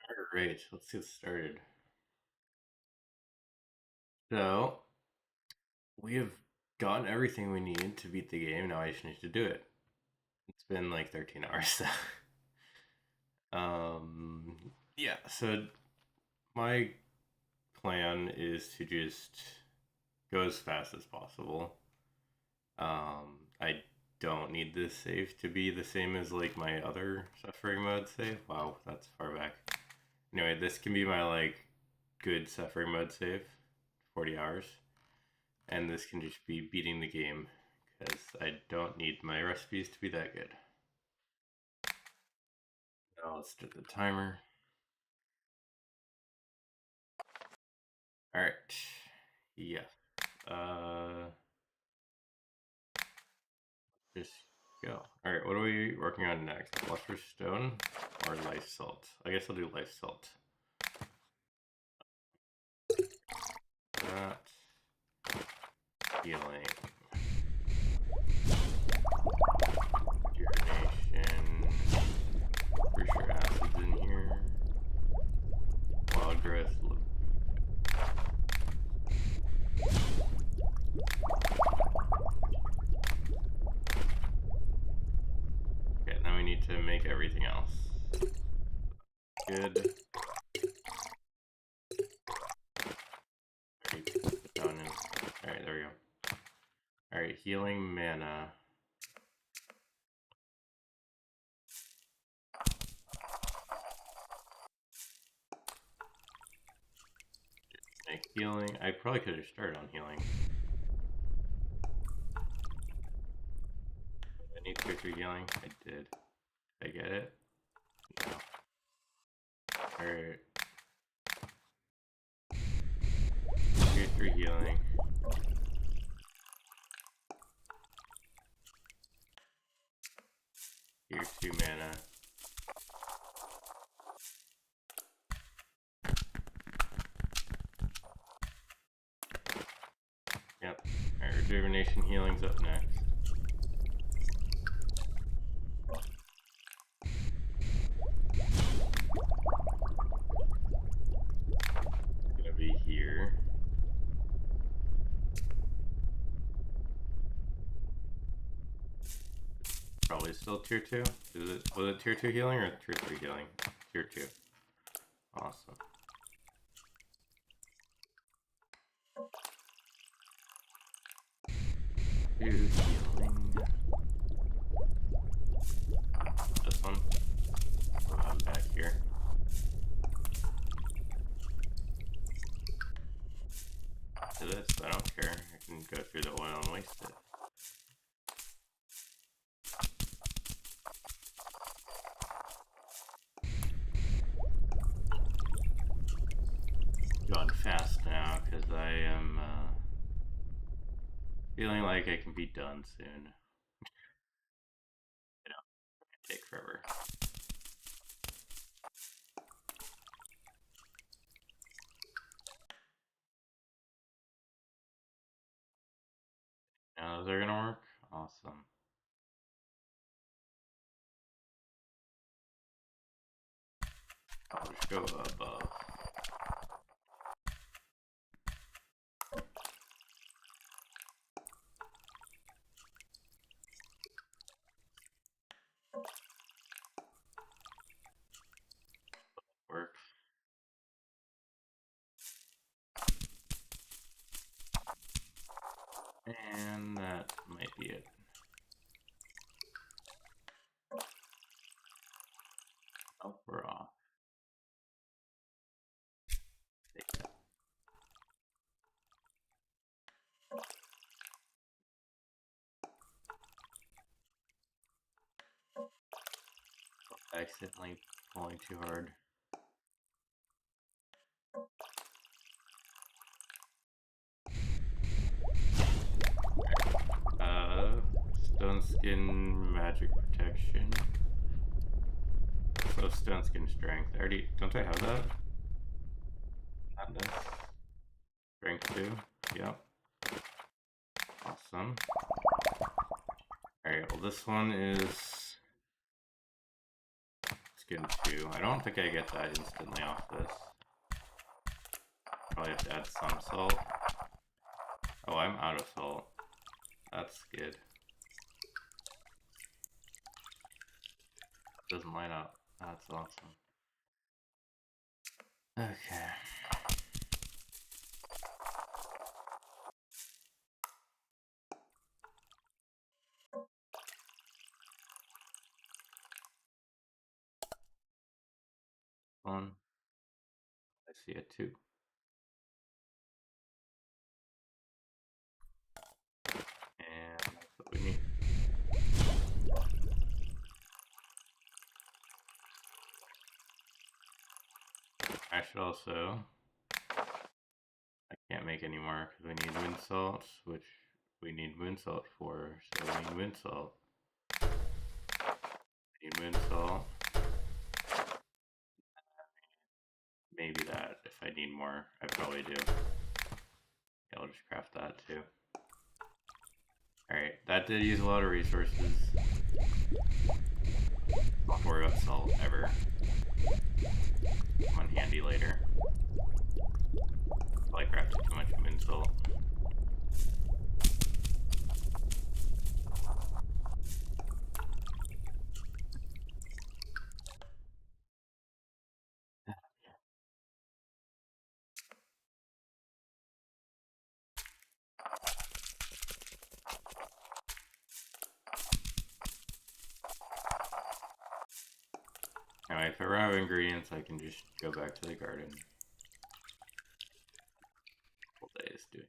Alright, let's get started. So, we have gotten everything we need to beat the game, now I just need to do it. It's been like 13 hours, so. Yeah, so my plan is to just go as fast as possible. I don't need this save to be the same as like my other suffering mode save. Wow, that's far back. Anyway, this can be my like good suffering mode save, 40 hours. And this can just be beating the game because I don't need my recipes to be that good. Now let's do the timer. All right. Yeah. Uh, just go. All right. What are we working on next? Lustrous stone or life salt? I guess I'll do life salt. That healing. Urination. Pretty sure acid's in here. Wild growth. Okay, now we need to make everything else. Good. Alright, there we go. Alright, healing mana. Make healing. I probably could have started on healing. I need 2 or 3 healing. I did. Did I get it? No. Alright. 2 or 3 healing. Here's 2 mana. Yep. Alright, rejuvenation healing's up next. It's gonna be here. Probably still tier 2. Was it tier 2 healing or tier 3 healing? Tier 2. Awesome. Healing. This one. I'm back here. To this, I don't care. I can go through the oil and waste it. Going fast now because I am feeling like I can be done soon. You know, it can take forever. Now those are gonna work? Awesome. I'll just go above. Work. And that might be it. Oh, we're off. Take that. Accidentally pulling too hard. Stone skin magic protection. So stone skin strength. Don't I have that? Not this. Strength 2. Yep. Awesome. Alright, well this one is... It's skin 2. I don't think I get that instantly off this. Probably have to add some salt. Oh, I'm out of salt. That's good. Doesn't line up. That's awesome. Okay. One. I see a 2. And that's what we need. I should also... I can't make any more because we need wind salts, which we need wind salt for. So we need wind salt. We need wind salt. Maybe that if I need more. I probably do. Yeah, I'll just craft that too. Alright, that did use a lot of resources. Don't worry about salt ever. Come in handy later. I crafted too much wind salt. Anyway, if I run out of ingredients, I can just go back to the garden. Full days doing.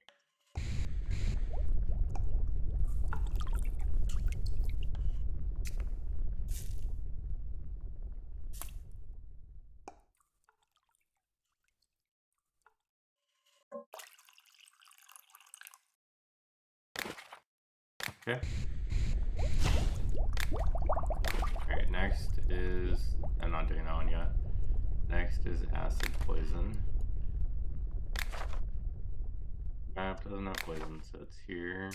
Okay. Alright, next is... I'm not doing that one yet. Next is acid poison. Map doesn't have poison, so it's here.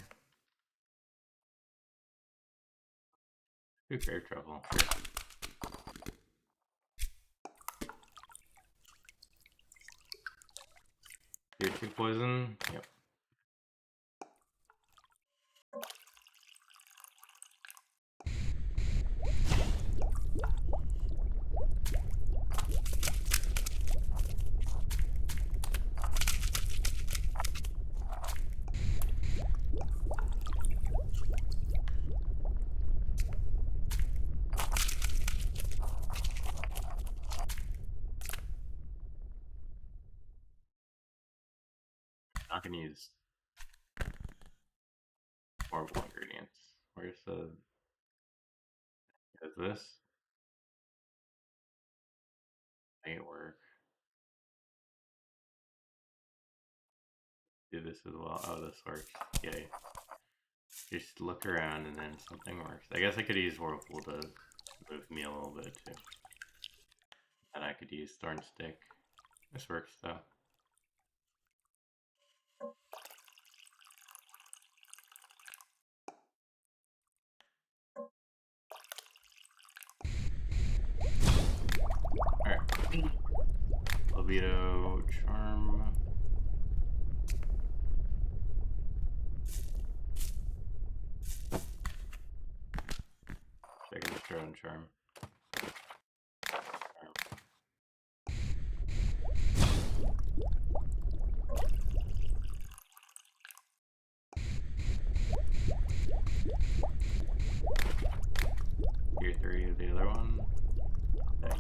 Do grave truffle. Sure. Tier 2 poison? Yep. Not gonna use horrible ingredients. Where's the... Is this? Make it work. Do this as well. Oh, this works. Yay. Just look around and then something works. I guess I could use whirlpool to move me a little bit too. And I could use thorn stick. This works though. Alright. Libido charm. Check this drone charm. Tier 3 is the other one. Okay.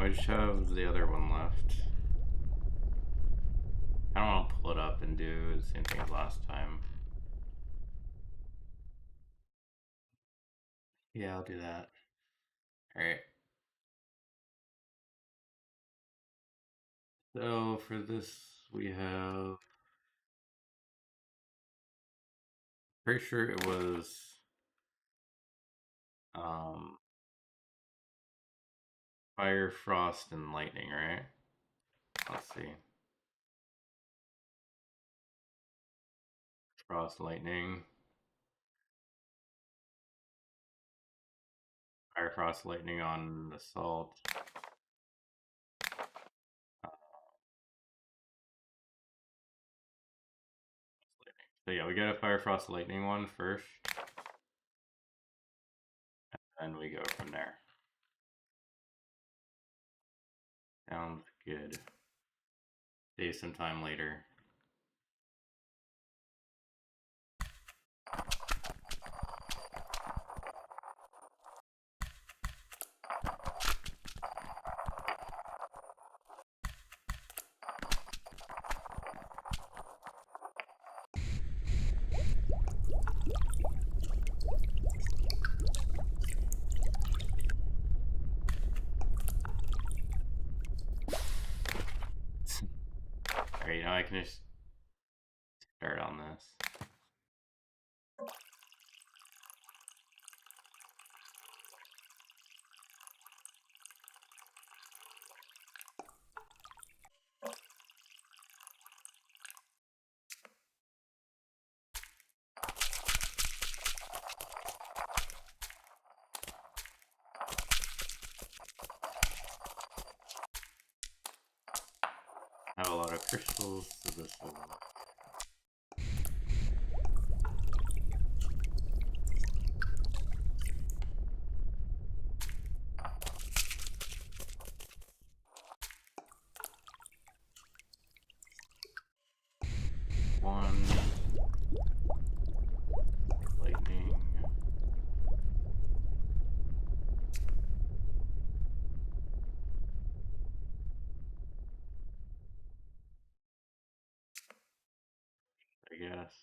I just have the other one left. I don't want to pull it up and do the same thing as last time. Yeah, I'll do that. Alright. So for this, we have. Pretty sure it was. Um, Fire, Frost, and Lightning, right? Let's see. Frost, Lightning. Fire, Frost, Lightning on Assault. So yeah, we get a Fire, Frost, Lightning one first. And we go from there. Sounds good. Save some time later. Alright, now I can just start on this. I have a lot of crystals, so this will. One. Lightning. I guess.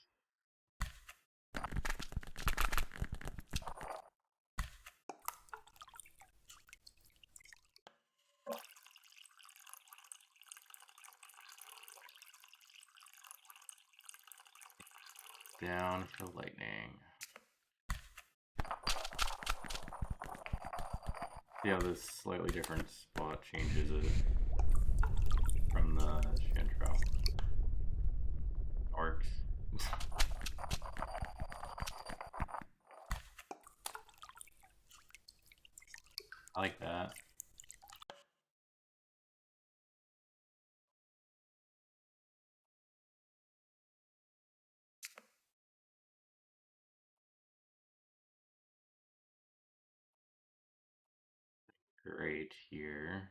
Down for lightning. Yeah, this slightly different spot changes it from the Shantro. Works. I like that. Great here.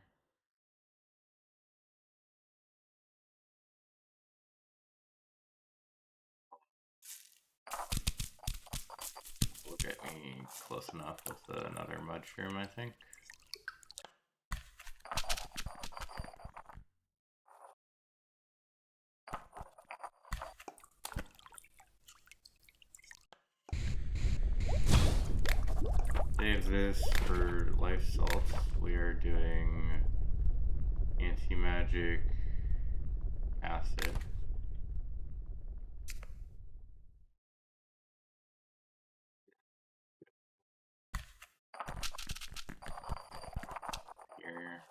Will get me close enough with another mushroom, I think. Save this for life salts. We are doing anti-magic acid. Here.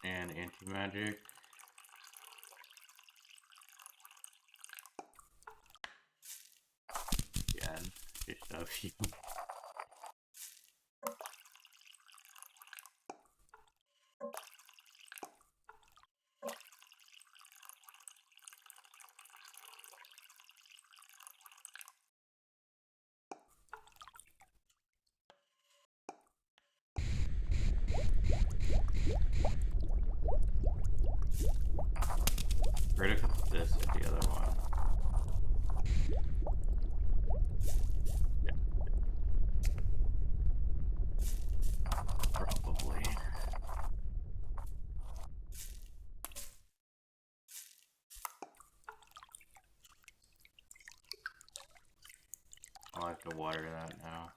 And anti-magic. Again, just a few. What if it's this or the other one? Probably. I'll have to water that now.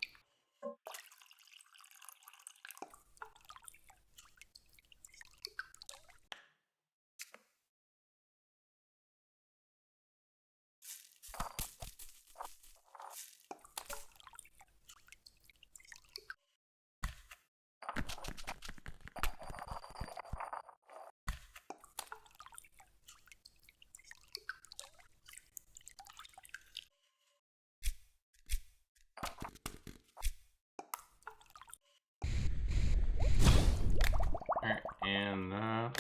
Alright, and that,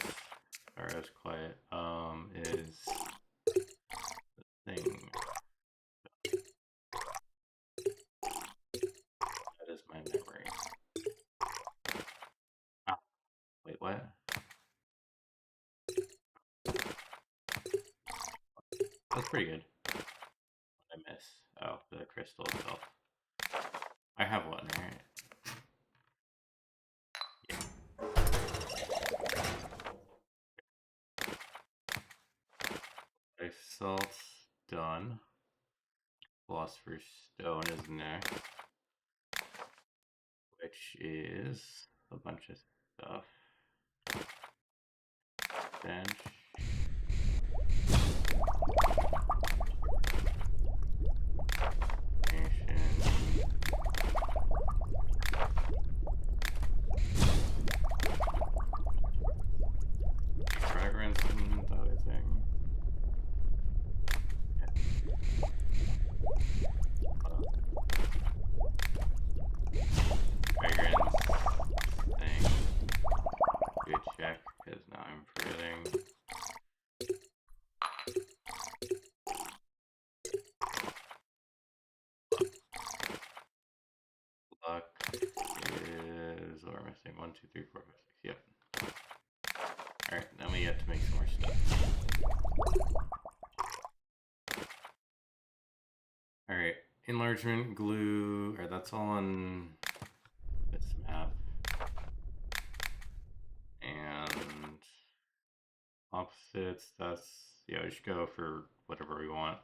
sorry, I was quiet, is the thing. That is my memory. Ah, wait, what? That's pretty good. What I miss? Oh, the crystal itself. I have one, right? Yeah. Life salt's done. Philosopher's Stone is next, which is a bunch of stuff. Bench. Fragrance and the other thing. Fragrance thing. Good check, because now I'm forgetting. Luck is, what am I missing? 1, 2, 3, 4, 5, 6. Yep. Alright, now we get to make some more stuff. Alright, enlargement, glue, alright, that's all on this map. And opposites, that's, yeah, we should go for whatever we want.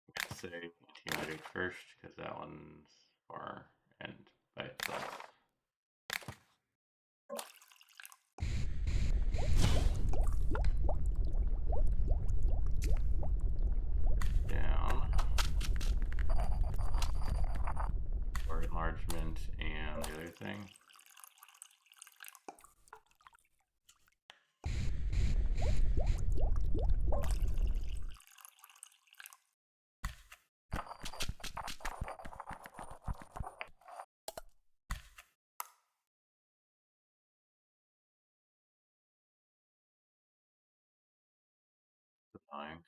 I'm gonna say anti-magic first, because that one's far and by itself. Down. Or enlargement and the other thing. Fine.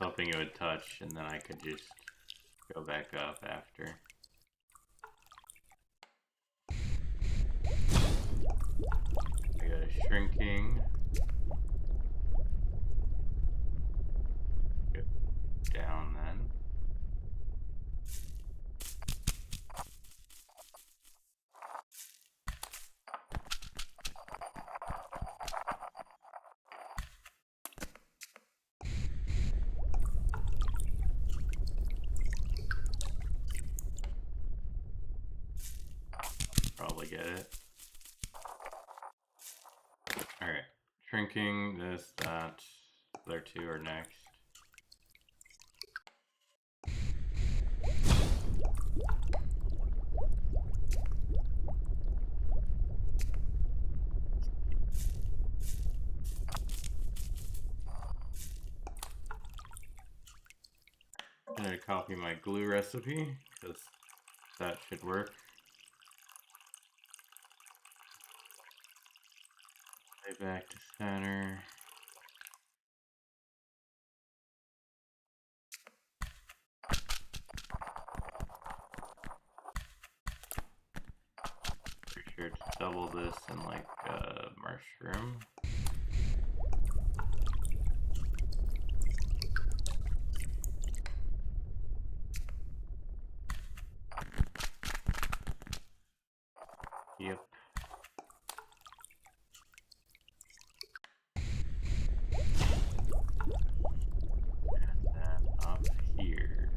Hoping it would touch, and then I could just go back up after. I got a shrinking. Go down then. Probably get it. Alright. Shrinking, this, that. The other two are next. I'm gonna copy my glue recipe, because that should work. Way back to center. sure to double this in like a mushroom. Yep. And then up here.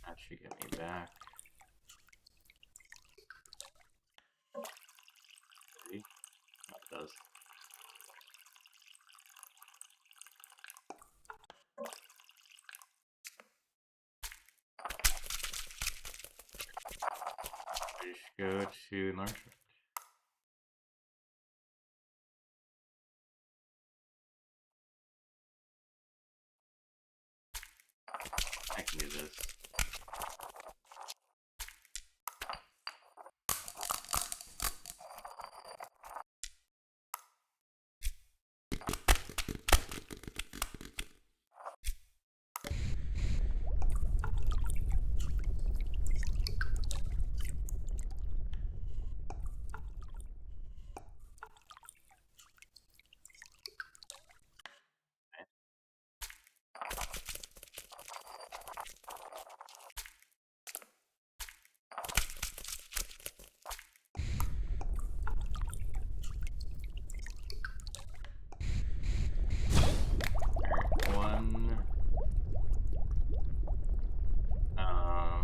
That should get me back. See? That does. We should go to enlargement. I can do this.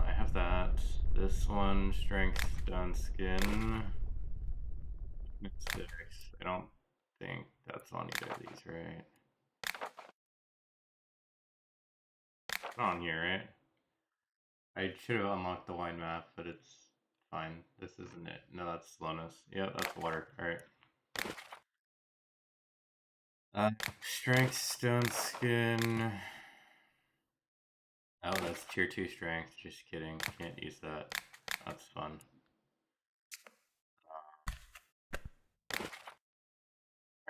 I have that. This one, strength, stone skin. Mystics. I don't think that's on either of these, right? It's not on here, right? I should have unlocked the wine map, but it's fine. This isn't it. No, that's slowness. Yep, that's water. Alright. Strength, stone skin. Oh, that's tier 2 strength. Just kidding. Can't use that. That's fun.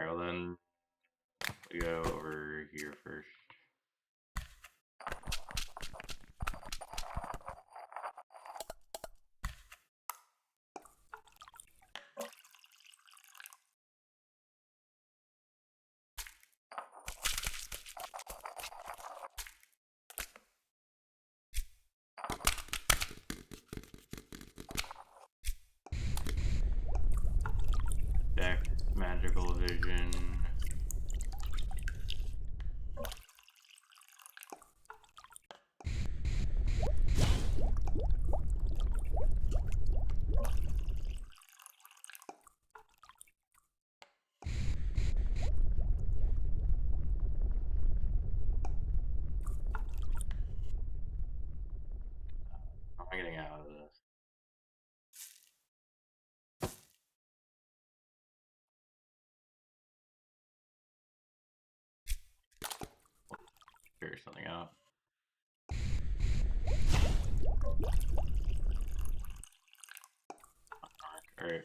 Alright, well then we go over here first. Deck, magical vision. How am I getting out of this? Figure something out. Alright.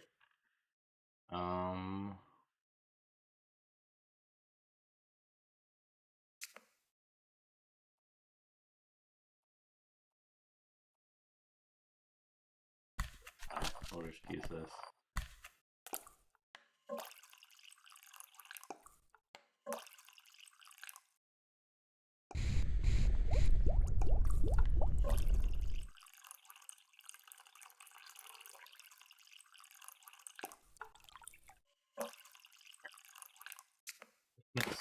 We'll just use this. Yes.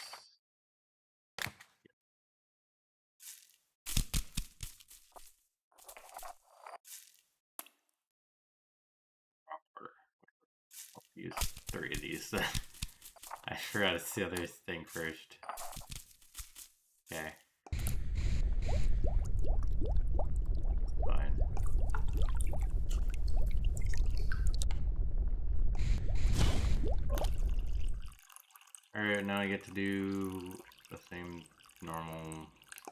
Use 3 of these. I forgot it's the other thing first. Okay. Fine. Alright, now I get to do the same normal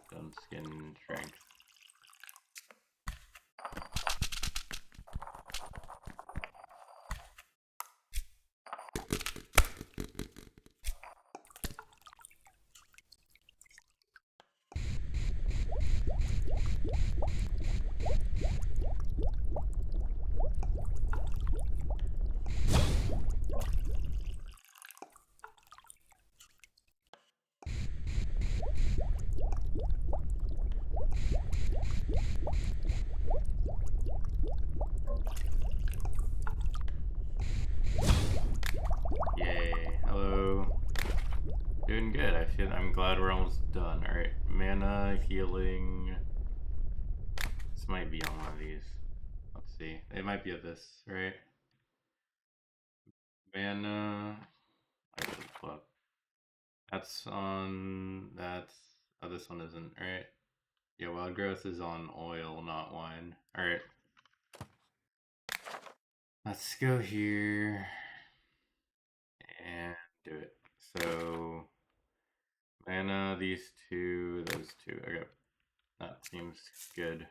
stone skin strength. I'm glad we're almost done. Alright, mana, healing. This might be on one of these. Let's see. It might be of this, right? Mana. I should pull up. That's on. That's. Oh, this one isn't, right? Yeah, wild growth is on oil, not wine. Alright. Let's go here and do it. So, mana, these two, those two. Okay. That seems good.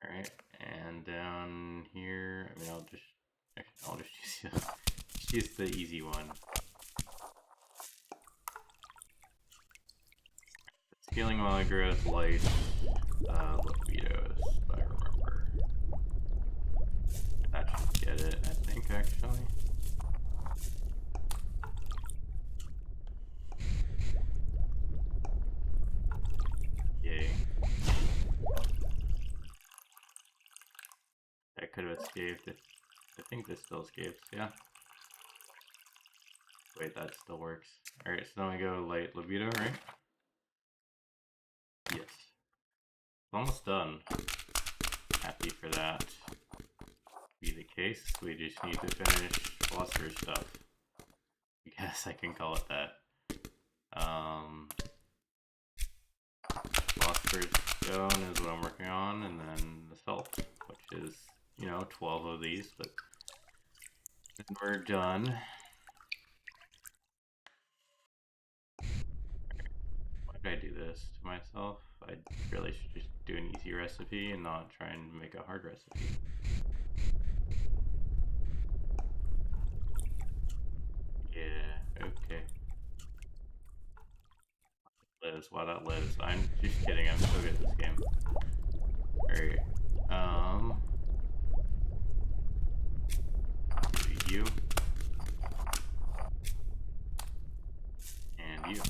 Alright, and down here, I mean, I'll just use the easy one. Scaling while growth light, libidos, if I remember. That should get it, I think, actually. Yay. That could have escaped it. I think this still escapes, yeah. Wait, that still works. Alright, so now we go light libido, right? Yes. Almost done. Happy for that. Be the case. We just need to finish philosopher's stuff. I guess I can call it that. Philosopher's stone is what I'm working on, and then the salt, which is, 12 of these, but then we're done. Why did I do this to myself? I really should just do an easy recipe and not try and make a hard recipe. Yeah, okay. Liz, wow, that Liz. I'm just kidding, I'm so good at this game. Alright, you. And you.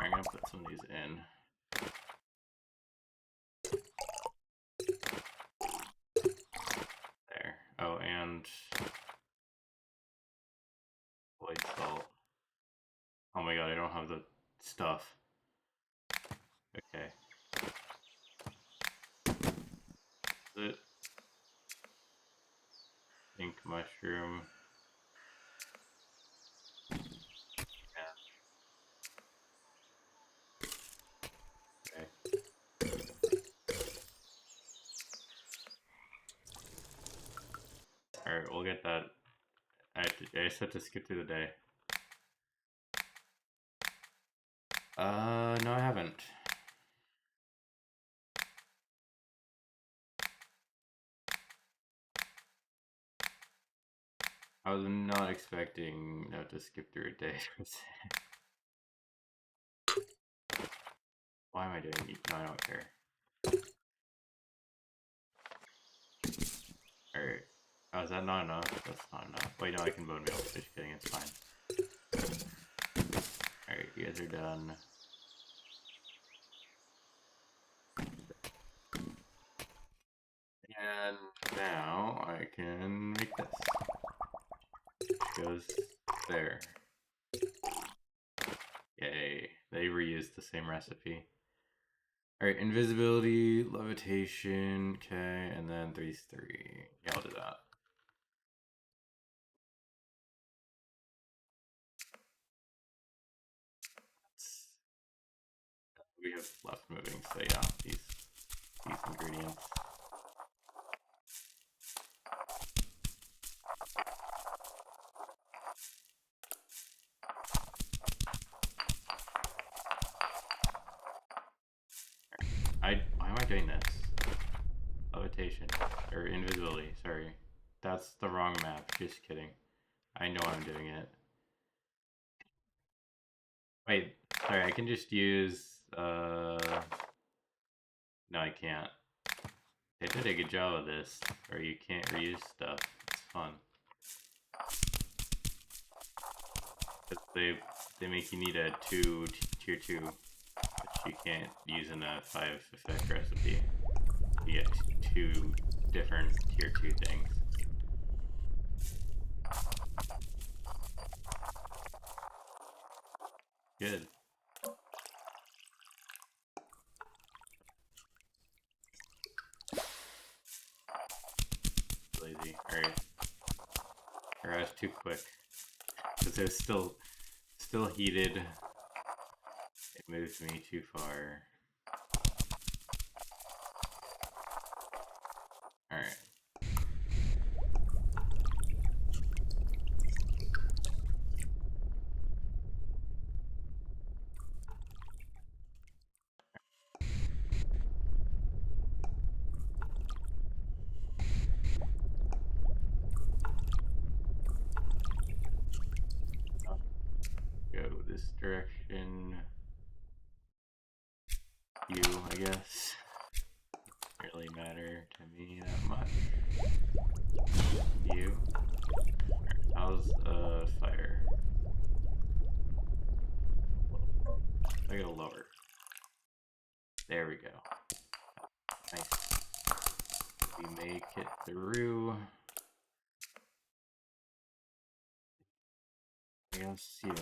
I'm gonna put some of these in. There. Oh, and white salt. Oh my god, I don't have the stuff. Okay. Is it? Pink mushroom. Yeah. Okay. Alright, we'll get that. I just have to skip through the day. No, I haven't. I was not expecting to skip through a day. Why am I doing it? No, I don't care. Alright. Oh, is that not enough? That's not enough. Wait, no, I can bone meal. Just kidding, it's fine. Alright, you guys are done. And now I can make this. Which goes there. Yay. They reused the same recipe. Alright, invisibility, levitation, okay, and then 3's 3. Yeah, I'll do that. We have left moving, so yeah, these ingredients. Why am I doing this? Levitation, or invisibility, sorry. That's the wrong map, just kidding. I know I'm doing it. Wait, Sorry, I can just use, no, I can't. They did a good job of this, or you can't reuse stuff. It's fun. They make you need a tier 2, which you can't use in a 5 effect recipe. You get 2 different tier 2 things. Good. Lazy. Alright. Or I was too quick. Because it was still heated. It moved me too far. Alright. Go this direction. You, I guess. Doesn't really matter to me that much. You. How's fire? I go lower. There we go. Nice. We make it through. I guess you.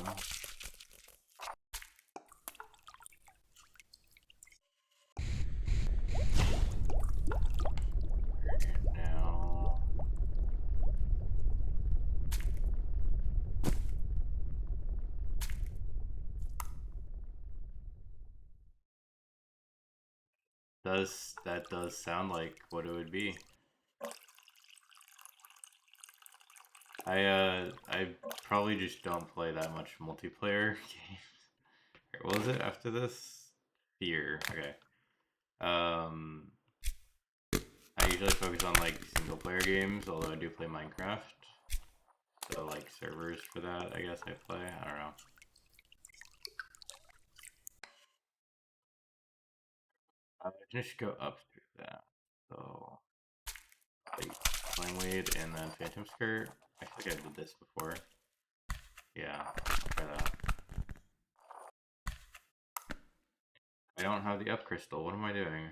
That does sound like what it would be. I probably just don't play that much multiplayer games. What was it after this? Fear. Okay. I usually focus on like single player games, although I do play Minecraft. So like servers for that, I guess I play. I don't know. Just go up through that. So, like, Flame Wade and then Phantom Skirt. I think I did this before. Yeah, try that. I don't have the up crystal. What am I doing?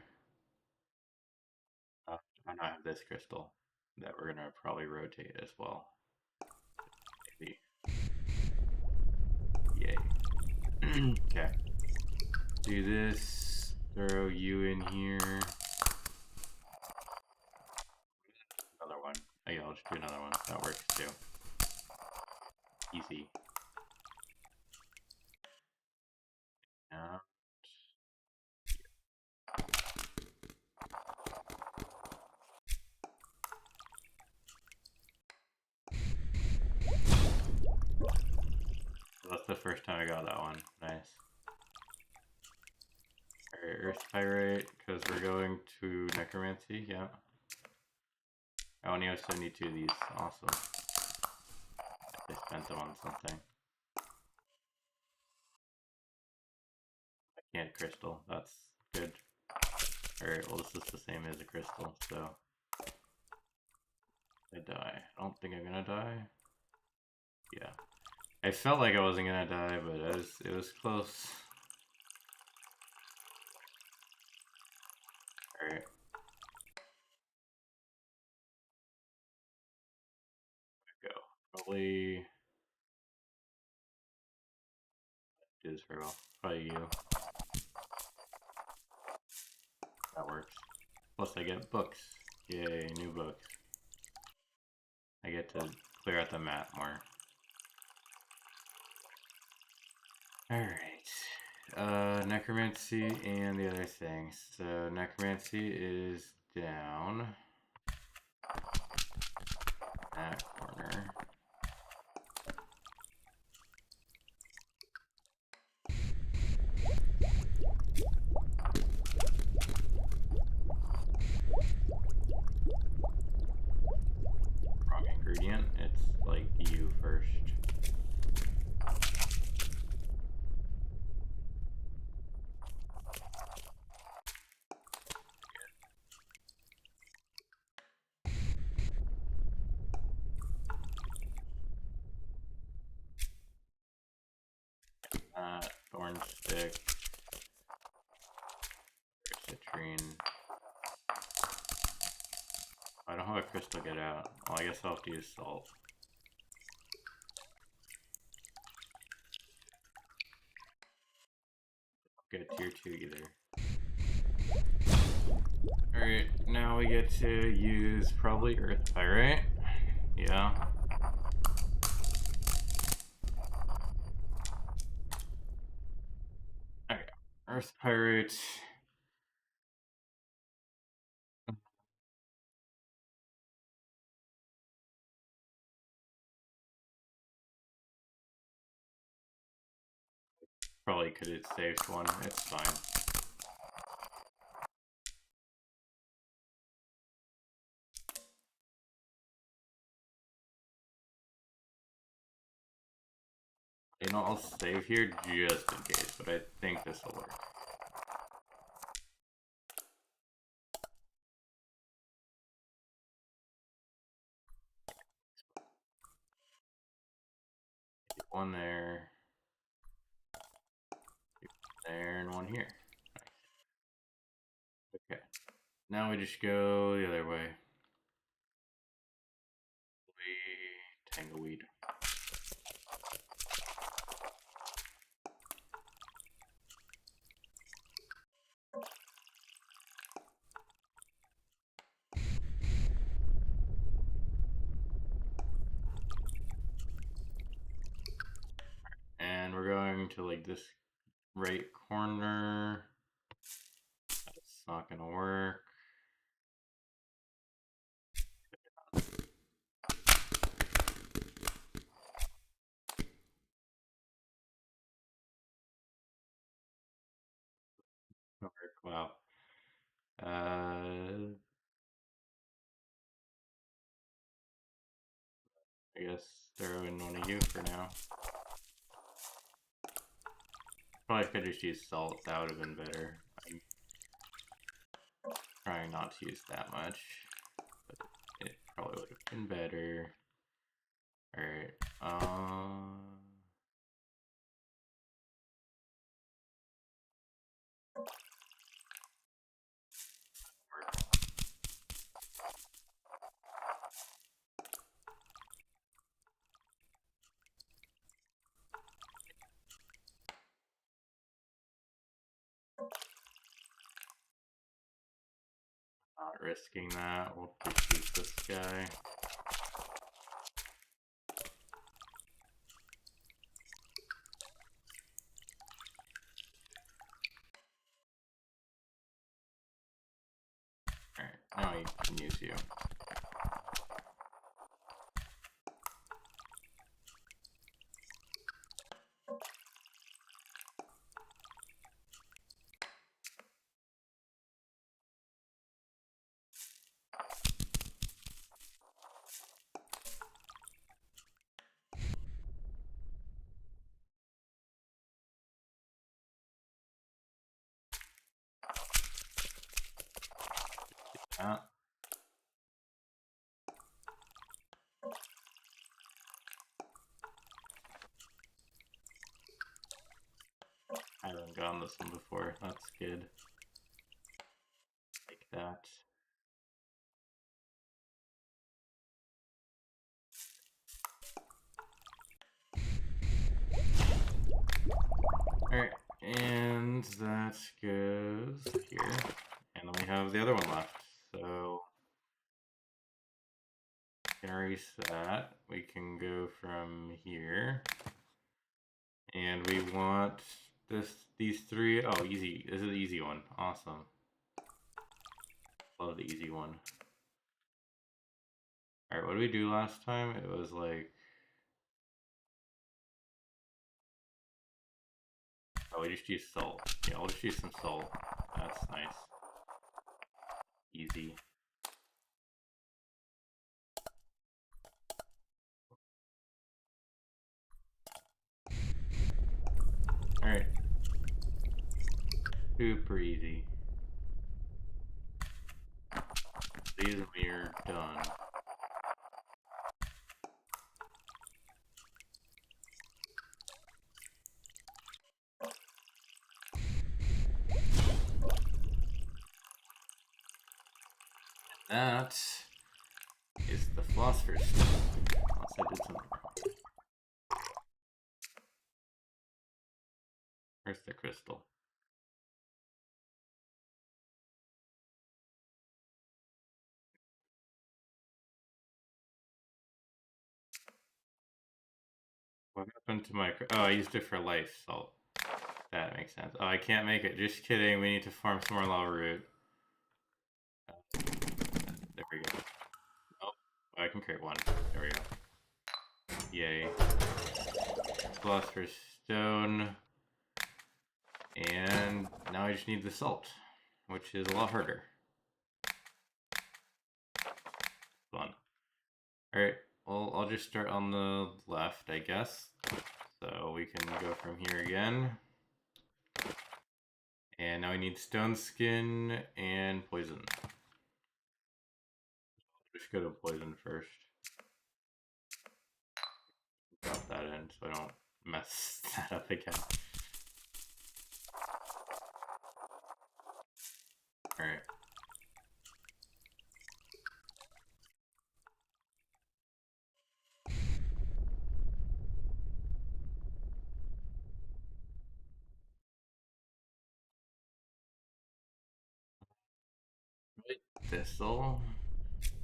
I don't have this crystal that we're gonna probably rotate as well. Maybe. Yay. Okay. Do this. Throw you in here. Another one. Oh yeah, I'll just do another one. That works too. Easy. That's the first time I got that one. Nice. Alright, Earth Pyrite, because we're going to Necromancy, yeah. I only have 72 of these, awesome. I spent them on something. I can't crystal, that's good. Alright, well this is the same as a crystal, so... I die. I don't think I'm gonna die. Yeah. I felt like I wasn't gonna die, but it was close. Alright. Go. Probably do this very well. Probably you. That works. Plus I get books. Yay, new books. I get to clear out the map more. Alright. Necromancy and the other things. So Necromancy is down that corner. Wrong ingredient. It's like you first. corn stick, citrine. I don't have a crystal get out. Well, I guess I'll have to use salt. Get tier 2 either. Alright, now we get to use probably earth pyrite. Yeah. Okay, earth pyrite. Probably could have saved one. It's fine. You know, I'll save here just in case, but I think this will work. One there, there, and one here. Nice. Okay, now we just go the other way. Tangleweed. And we're going to like this right corner. That's not gonna work. Wow. I guess throw in one of you for now. Probably could just use salt. That would have been better. I'm trying not to use that much, but it probably would have been better. Alright, not risking that. We'll just use this guy. Alright, now we can use you. That. I haven't gotten this one before. That's good. Like that. Alright, and that goes here. And then we have the other one left. So can erase that. We can go from here. And we want these three. Oh, easy. This is the easy one. Awesome. Love the easy one. Alright, what did we do last time? It was like... Oh, we just used salt. Yeah, I'll just use some salt. That's nice. Easy. Alright. Super easy. These we're done. That is the philosopher's stone. Unless I did something wrong. Where's the crystal? What happened to my... Oh, I used it for life salt. That makes sense. Oh, I can't make it. Just kidding. We need to farm some more lava root. There we go. Oh, I can create one. There we go. Yay. Philosopher's stone. And now I just need the salt, which is a lot harder. Fun. Alright, well, I'll just start on the left, I guess. So we can go from here again. And now I need stone skin and poison. Just go to poison first. Drop that in so I don't mess that up again. Alright. This'll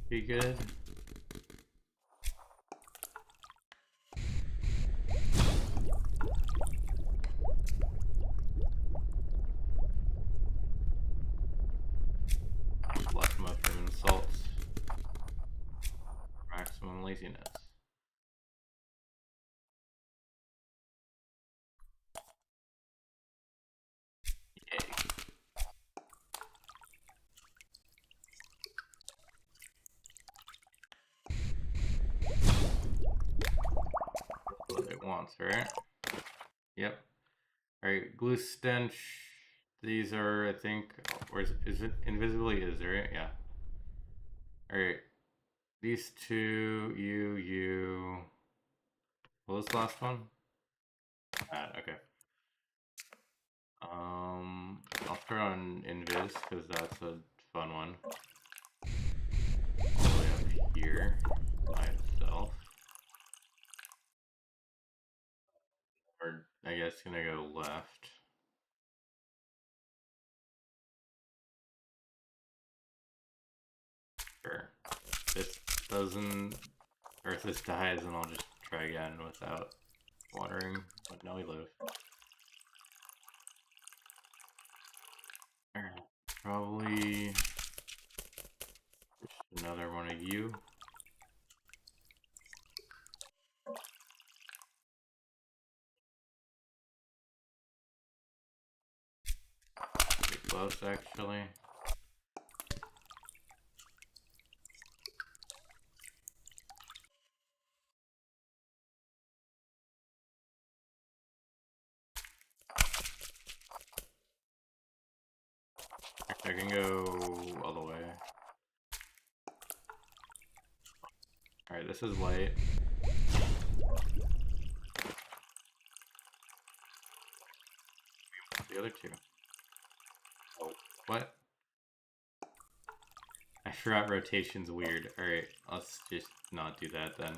be good. Less mushroom and salts. Maximum laziness. Yay. What it wants, right? Yep. Alright, glue stench. These are, I think, or is it invisibly is, right? Yeah. Alright. These two, you. What was the last one? Okay. I'll start on invis, because that's a fun one. All the way up here by itself. Or, I guess, gonna go left. Sure. This doesn't, or if this dies, then I'll just try again without watering. But now we live. Alright, probably just another one of you. Pretty close, actually. I can go all the way. Alright, this is light. The other two. Oh, what? I forgot rotation's weird. Alright, let's just not do that then.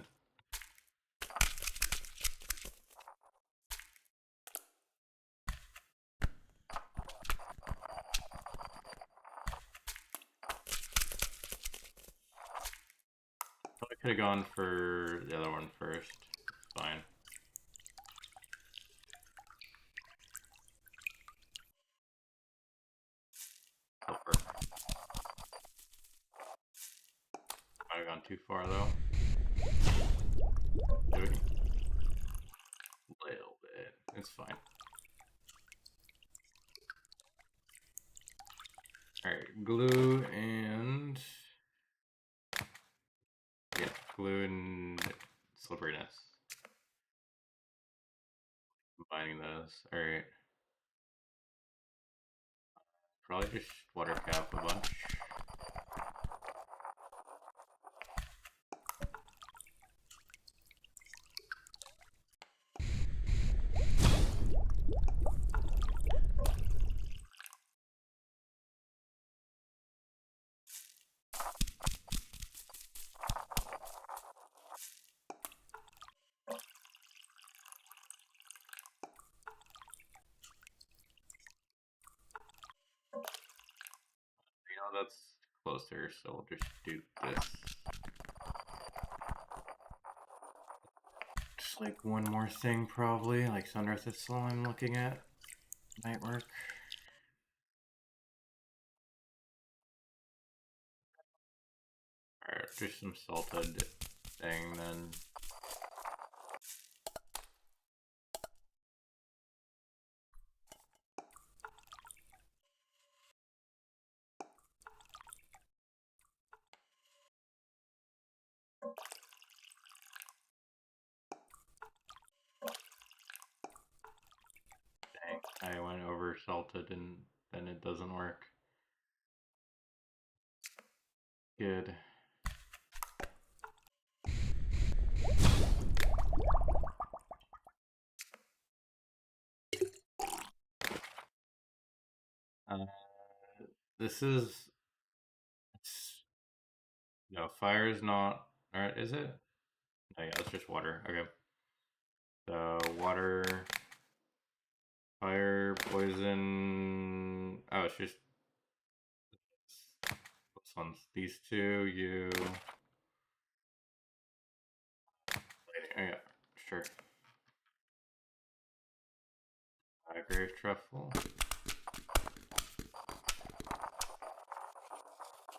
I could have gone for the other one first. It's fine. Might have gone too far though. Do it. A little bit. It's fine. Alright, glue and... yeah, glue and slipperiness. Combining those. Alright. Probably just water cap a bunch. that's closer, so we'll just do this. Just like one more thing, probably, like Sundar Thistle I'm looking at. Might work. Alright, just some salted thing then. Dang, I went over salted and then it doesn't work. Good. This is no fire is not. All right, is it? Oh yeah, it's just water. Okay. So water, fire, poison. Oh, it's just this one's these two. You. Oh yeah, sure. Grave truffle.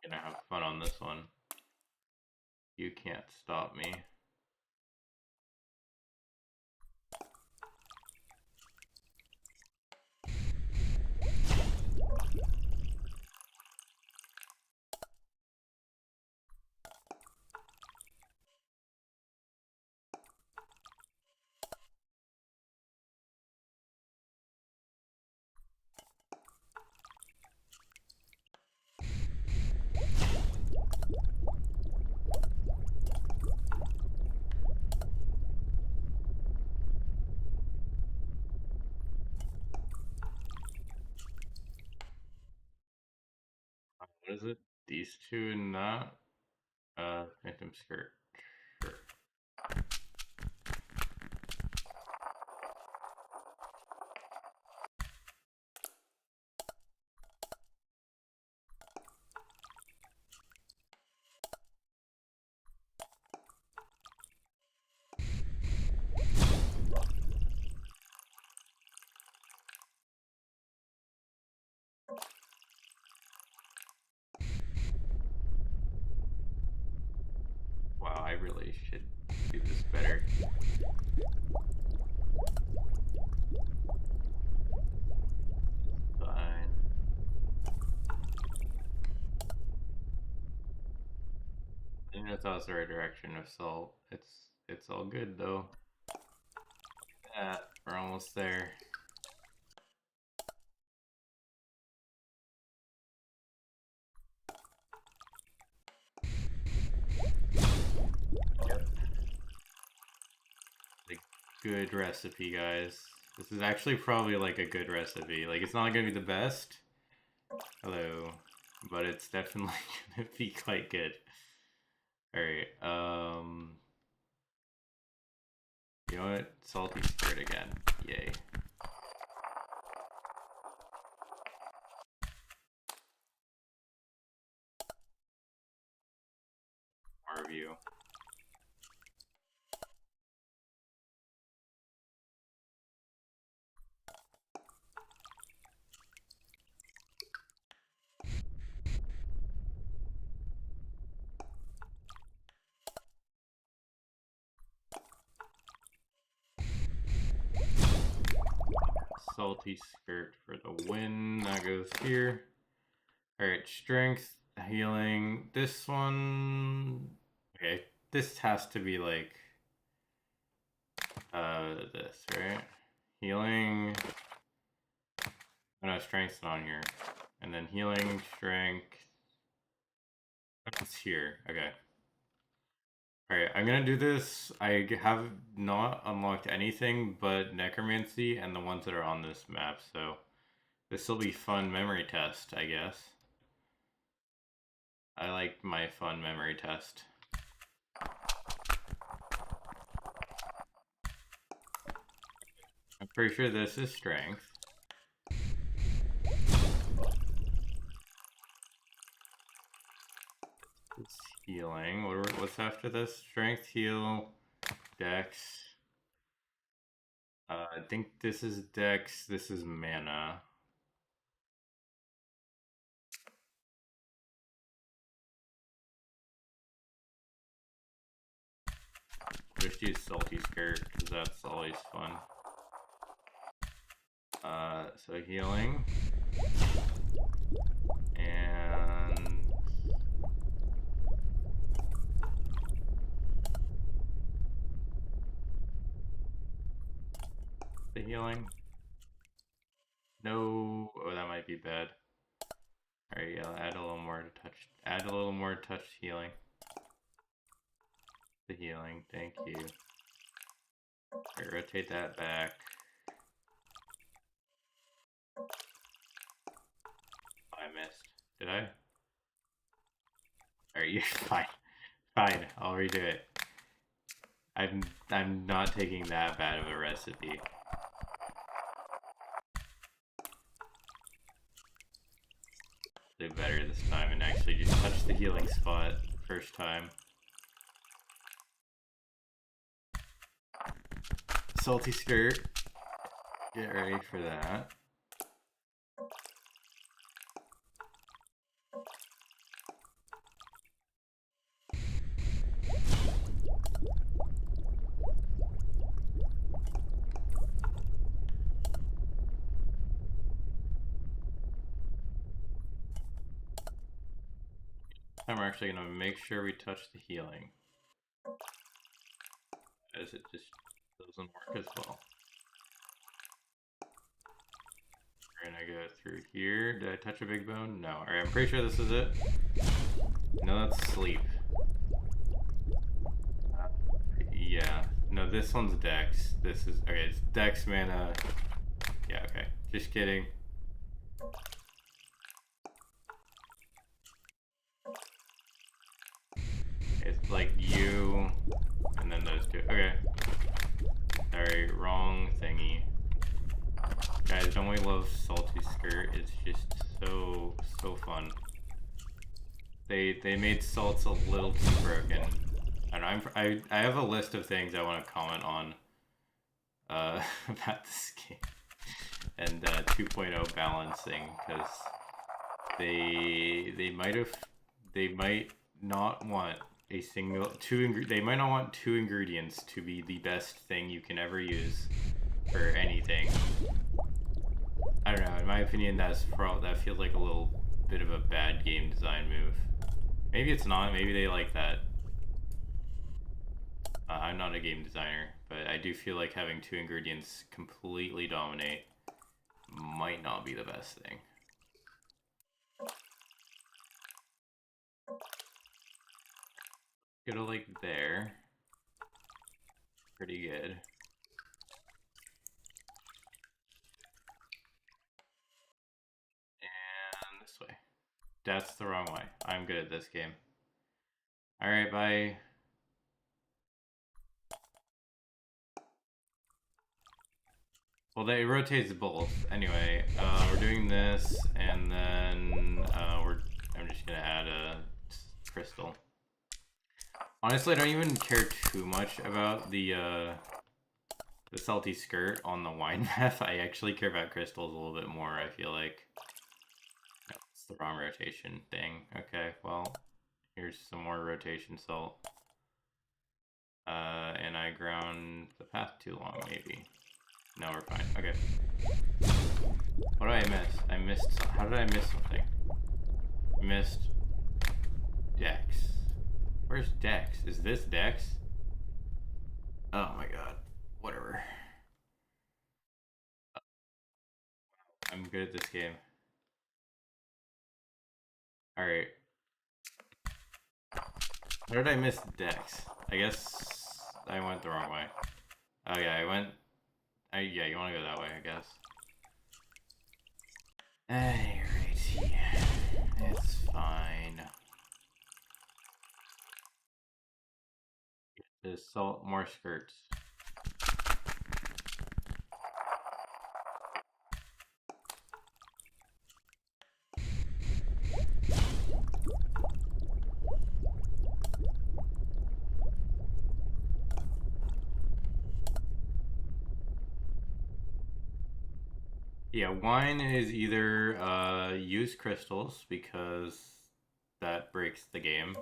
Gonna have fun on this one. You can't stop me. What is it? These two and that? Phantom skirt. Sure. Wow, I really should do this better. Fine. I didn't know if that was the right direction of salt. It's all good though. Yeah, we're almost there. Yep. Like good recipe, guys. This is actually probably like a good recipe. Like it's not gonna be the best. Hello. But it's definitely gonna be quite good. Alright, you know what? Salty skirt again. Yay. More review. Salty skirt for the win. That goes here. Alright, strength, healing. This one. Okay, this has to be like this, right? Healing. Oh no, strength's not on here. And then healing, strength. It's here. Okay. Alright, I'm gonna do this. I have not unlocked anything but necromancy and the ones that are on this map, so this will be fun memory test, I guess. I like my fun memory test. I'm pretty sure this is strength. healing. What's after this? Strength, heal, dex. I think this is dex, this is mana. Just use Salty Skirt, because that's always fun. So healing. And... the healing. No, oh, that might be bad. Alright, yeah, add a little more to touch. Add a little more touch healing. The healing, thank you. Alright, rotate that back. I missed. Did I? Alright, you're fine. Fine, I'll redo it. I'm not taking that bad of a recipe. Do better this time and actually just touch the healing spot first time. Salty Skirt. Get ready for that. I'm actually going to make sure we touch the healing, as it just doesn't work as well. We're going to go through here. Did I touch a big bone? No. Alright, I'm pretty sure this is it. No, that's sleep. Yeah. No, this one's dex. This is... okay, it's dex, mana. Yeah, okay. Just kidding. It's like you, and then those two. Okay. Sorry, wrong thingy. Guys, don't we love Salty Skirt? It's just so fun. They made salts a little too broken. And I have a list of things I want to comment on about this game and 2.0 balancing, because they might not want a single they might not want two ingredients to be the best thing you can ever use for anything. I don't know, in my opinion that feels like a little bit of a bad game design move. Maybe it's not, maybe they like that. I'm not a game designer, but I do feel like having two ingredients completely dominate might not be the best thing. Go to like there. Pretty good. And this way. That's the wrong way. I'm good at this game. Alright, bye. Well, it rotates both. Anyway, we're doing this, and then I'm just gonna add a crystal. Honestly, I don't even care too much about the Salty Skirt on the wine map. I actually care about crystals a little bit more, I feel like. No, it's the wrong rotation thing. Okay, well, here's some more rotation salt. And I ground the path too long, maybe. No, we're fine. Okay. What did I miss? I missed... how did I miss something? Missed... Dex. Where's Dex? Is this Dex? Oh my god. Whatever. I'm good at this game. Alright. How did I miss Dex? I guess I went the wrong way. Oh yeah, yeah, you want to go that way, I guess. Alrighty. It's fine. There's salt, more skirts. Yeah, wine is either use crystals because that breaks the game.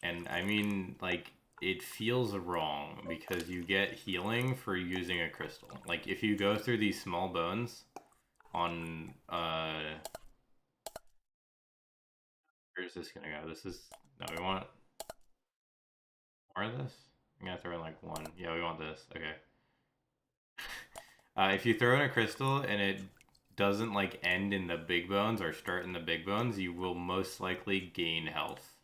And I mean, like, it feels wrong because you get healing for using a crystal. Like, if you go through these small bones on, where's this gonna go? This is, no, we want more of this? I'm gonna throw in like one. Yeah, we want this. Okay. If you throw in a crystal and it doesn't like end in the big bones or start in the big bones, you will most likely gain health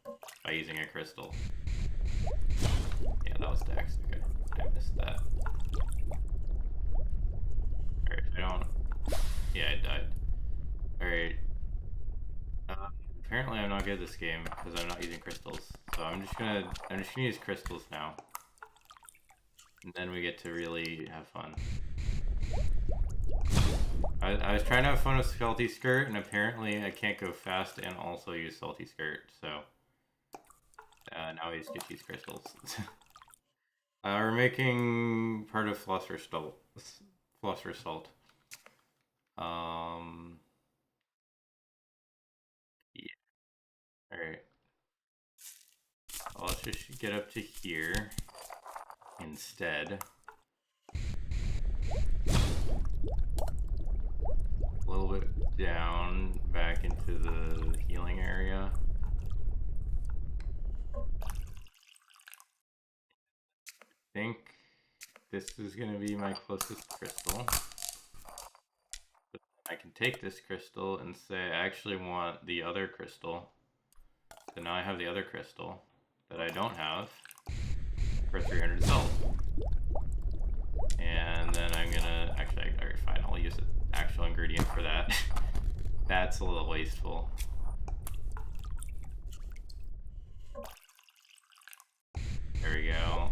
by using a crystal. Yeah, that was Dex. Okay, I missed that. Alright, I don't... Yeah, I died. Alright. Apparently I'm not good at this game because I'm not using crystals. So I'm just gonna use crystals now. And then we get to really have fun. I was trying to have fun with Salty Skirt, and apparently I can't go fast and also use Salty Skirt, so now we just get to use crystals. We're making part of Philosopher's Salt. Philosopher's Salt. Yeah. Alright. Well, let's just get up to here instead. A little bit down, back into the healing area. I think this is going to be my closest crystal. But I can take this crystal and say I actually want the other crystal. So now I have the other crystal that I don't have for 300 salt. And then I'm gonna, actually, alright, fine, I'll use an actual ingredient for that. That's a little wasteful. There we go.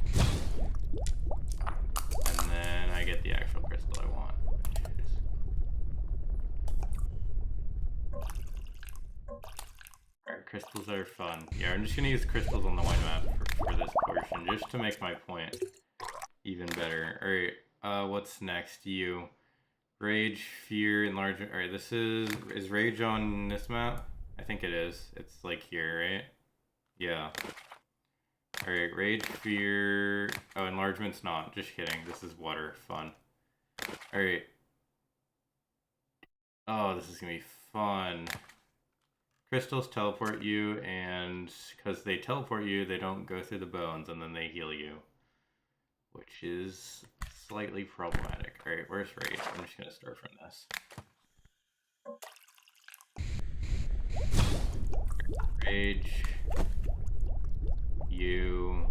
And then I get the actual crystal I want. Alright, crystals are fun. Yeah, I'm just gonna use crystals on the wine map for this portion, just to make my point even better. Alright, what's next? You. Rage, fear, enlargement. Alright, this is rage on this map? I think it is. It's like here, right? Yeah. Alright, rage, fear. Oh, enlargement's not. Just kidding. This is water. Fun. Alright. Oh, this is gonna be fun. Crystals teleport you, and because they teleport you, they don't go through the bones, and then they heal you. Which is slightly problematic. Alright, where's rage? I'm just gonna start from this. Rage. You,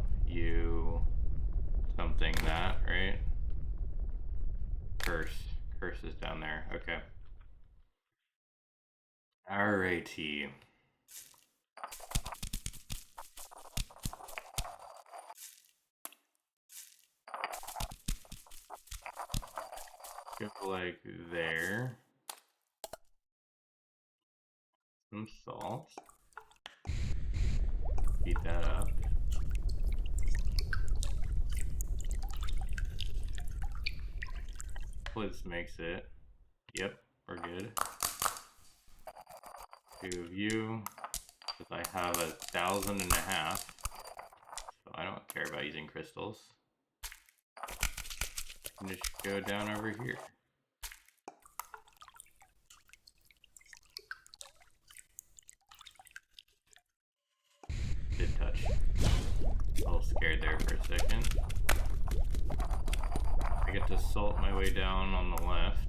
something that, right? Curse. Curse is down there. Okay. Alrighty. Go like there. Some salt. Beat that up. Hopefully this makes it. Yep, we're good. 2 of you. Because I have 1,500. So I don't care about using crystals. And just go down over here. Did touch. A little scared there for a second. I get to salt my way down on the left.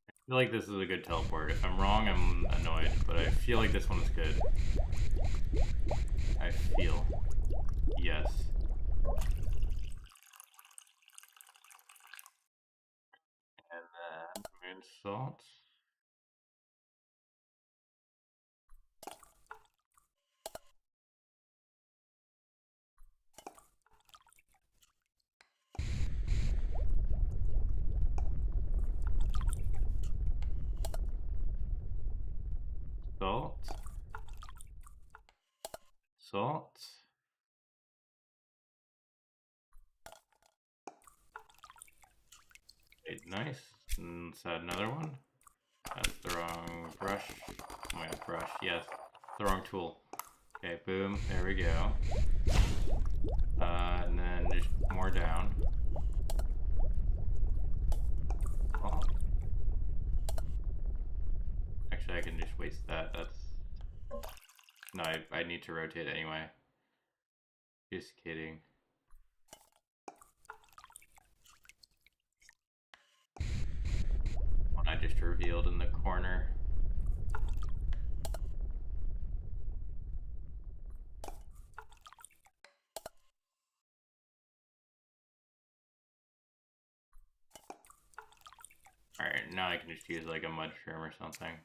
I feel like this is a good teleport. If I'm wrong, I'm annoyed, but I feel like this one's good. I feel. Yes. And then moon salt. salt. Okay, nice. And let's add another one. That's the wrong brush. Oh my god, brush. Yes, the wrong tool. Okay, boom. There we go. And then just more down. Oh. Actually, I can just waste that. That's... No, I need to rotate anyway. Just kidding. One I just revealed in the corner. Alright, now I can just use like a mud shroom or something.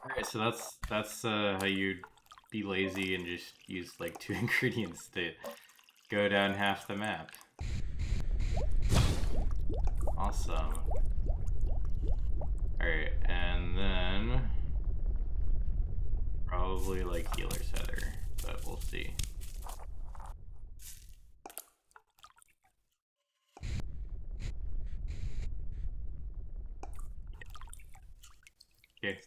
Alright, so that's how you be lazy and just use like 2 ingredients to go down half the map. Awesome. Alright, and then probably like Healer's Heather, but we'll see. Okay.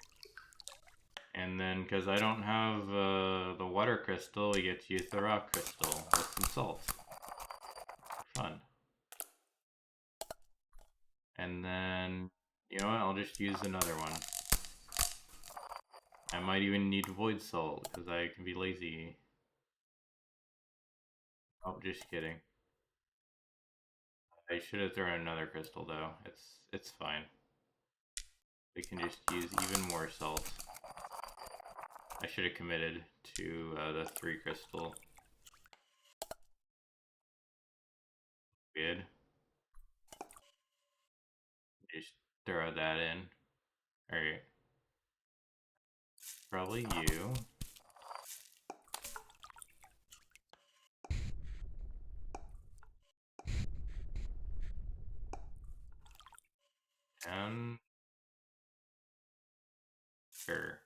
And then, because I don't have the water crystal, we get to use the rock crystal with some salt. Fun. And then, you know what, I'll just use another one. I might even need void salt, because I can be lazy. Oh, just kidding. I should have thrown another crystal, though. It's fine. We can just use even more salt. I should have committed to the 3 crystal. Good. Just throw that in. Alright. Probably you. And... Sure.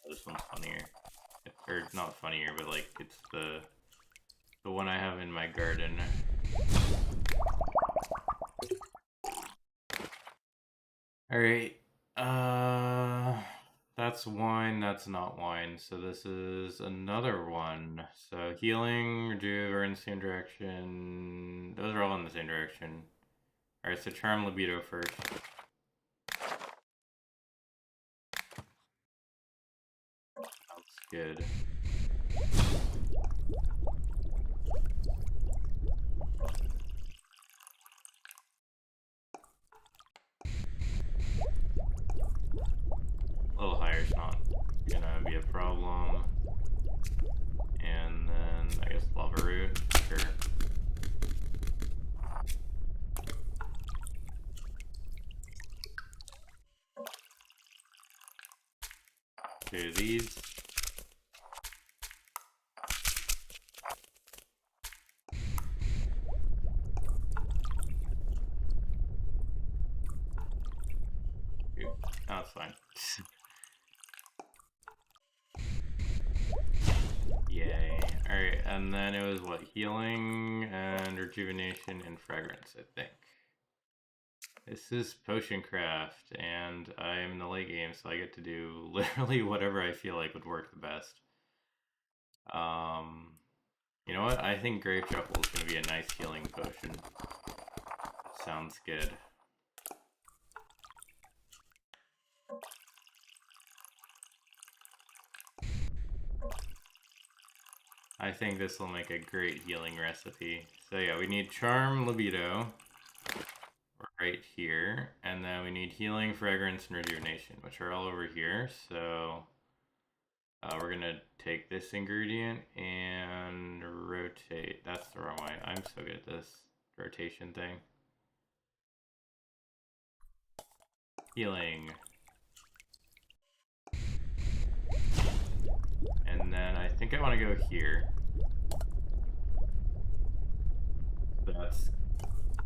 This one's funnier. Or not funnier, but like it's the one I have in my garden. Alright. That's wine, that's not wine. So this is another one. So healing, rejuve are in the same direction. Those are all in the same direction. Alright, so charm libido first. That's good. A little higher is not gonna be a problem. And then I guess lava root, sure. Do these. That's fine. Yay. Alright, and then it was what? Healing and rejuvenation and fragrance, I think. This is potion craft, and I'm in the late game, so I get to do literally whatever I feel like would work the best. You know what? I think Grave Truffle is going to be a nice healing potion. Sounds good. I think this will make a great healing recipe. So yeah, we need Charm Libido right here, and then we need Healing, Fragrance, and Rejuvenation, which are all over here. So we're gonna take this ingredient and rotate. That's the wrong way. I'm so good at this rotation thing. Healing. And then I think I want to go here. That's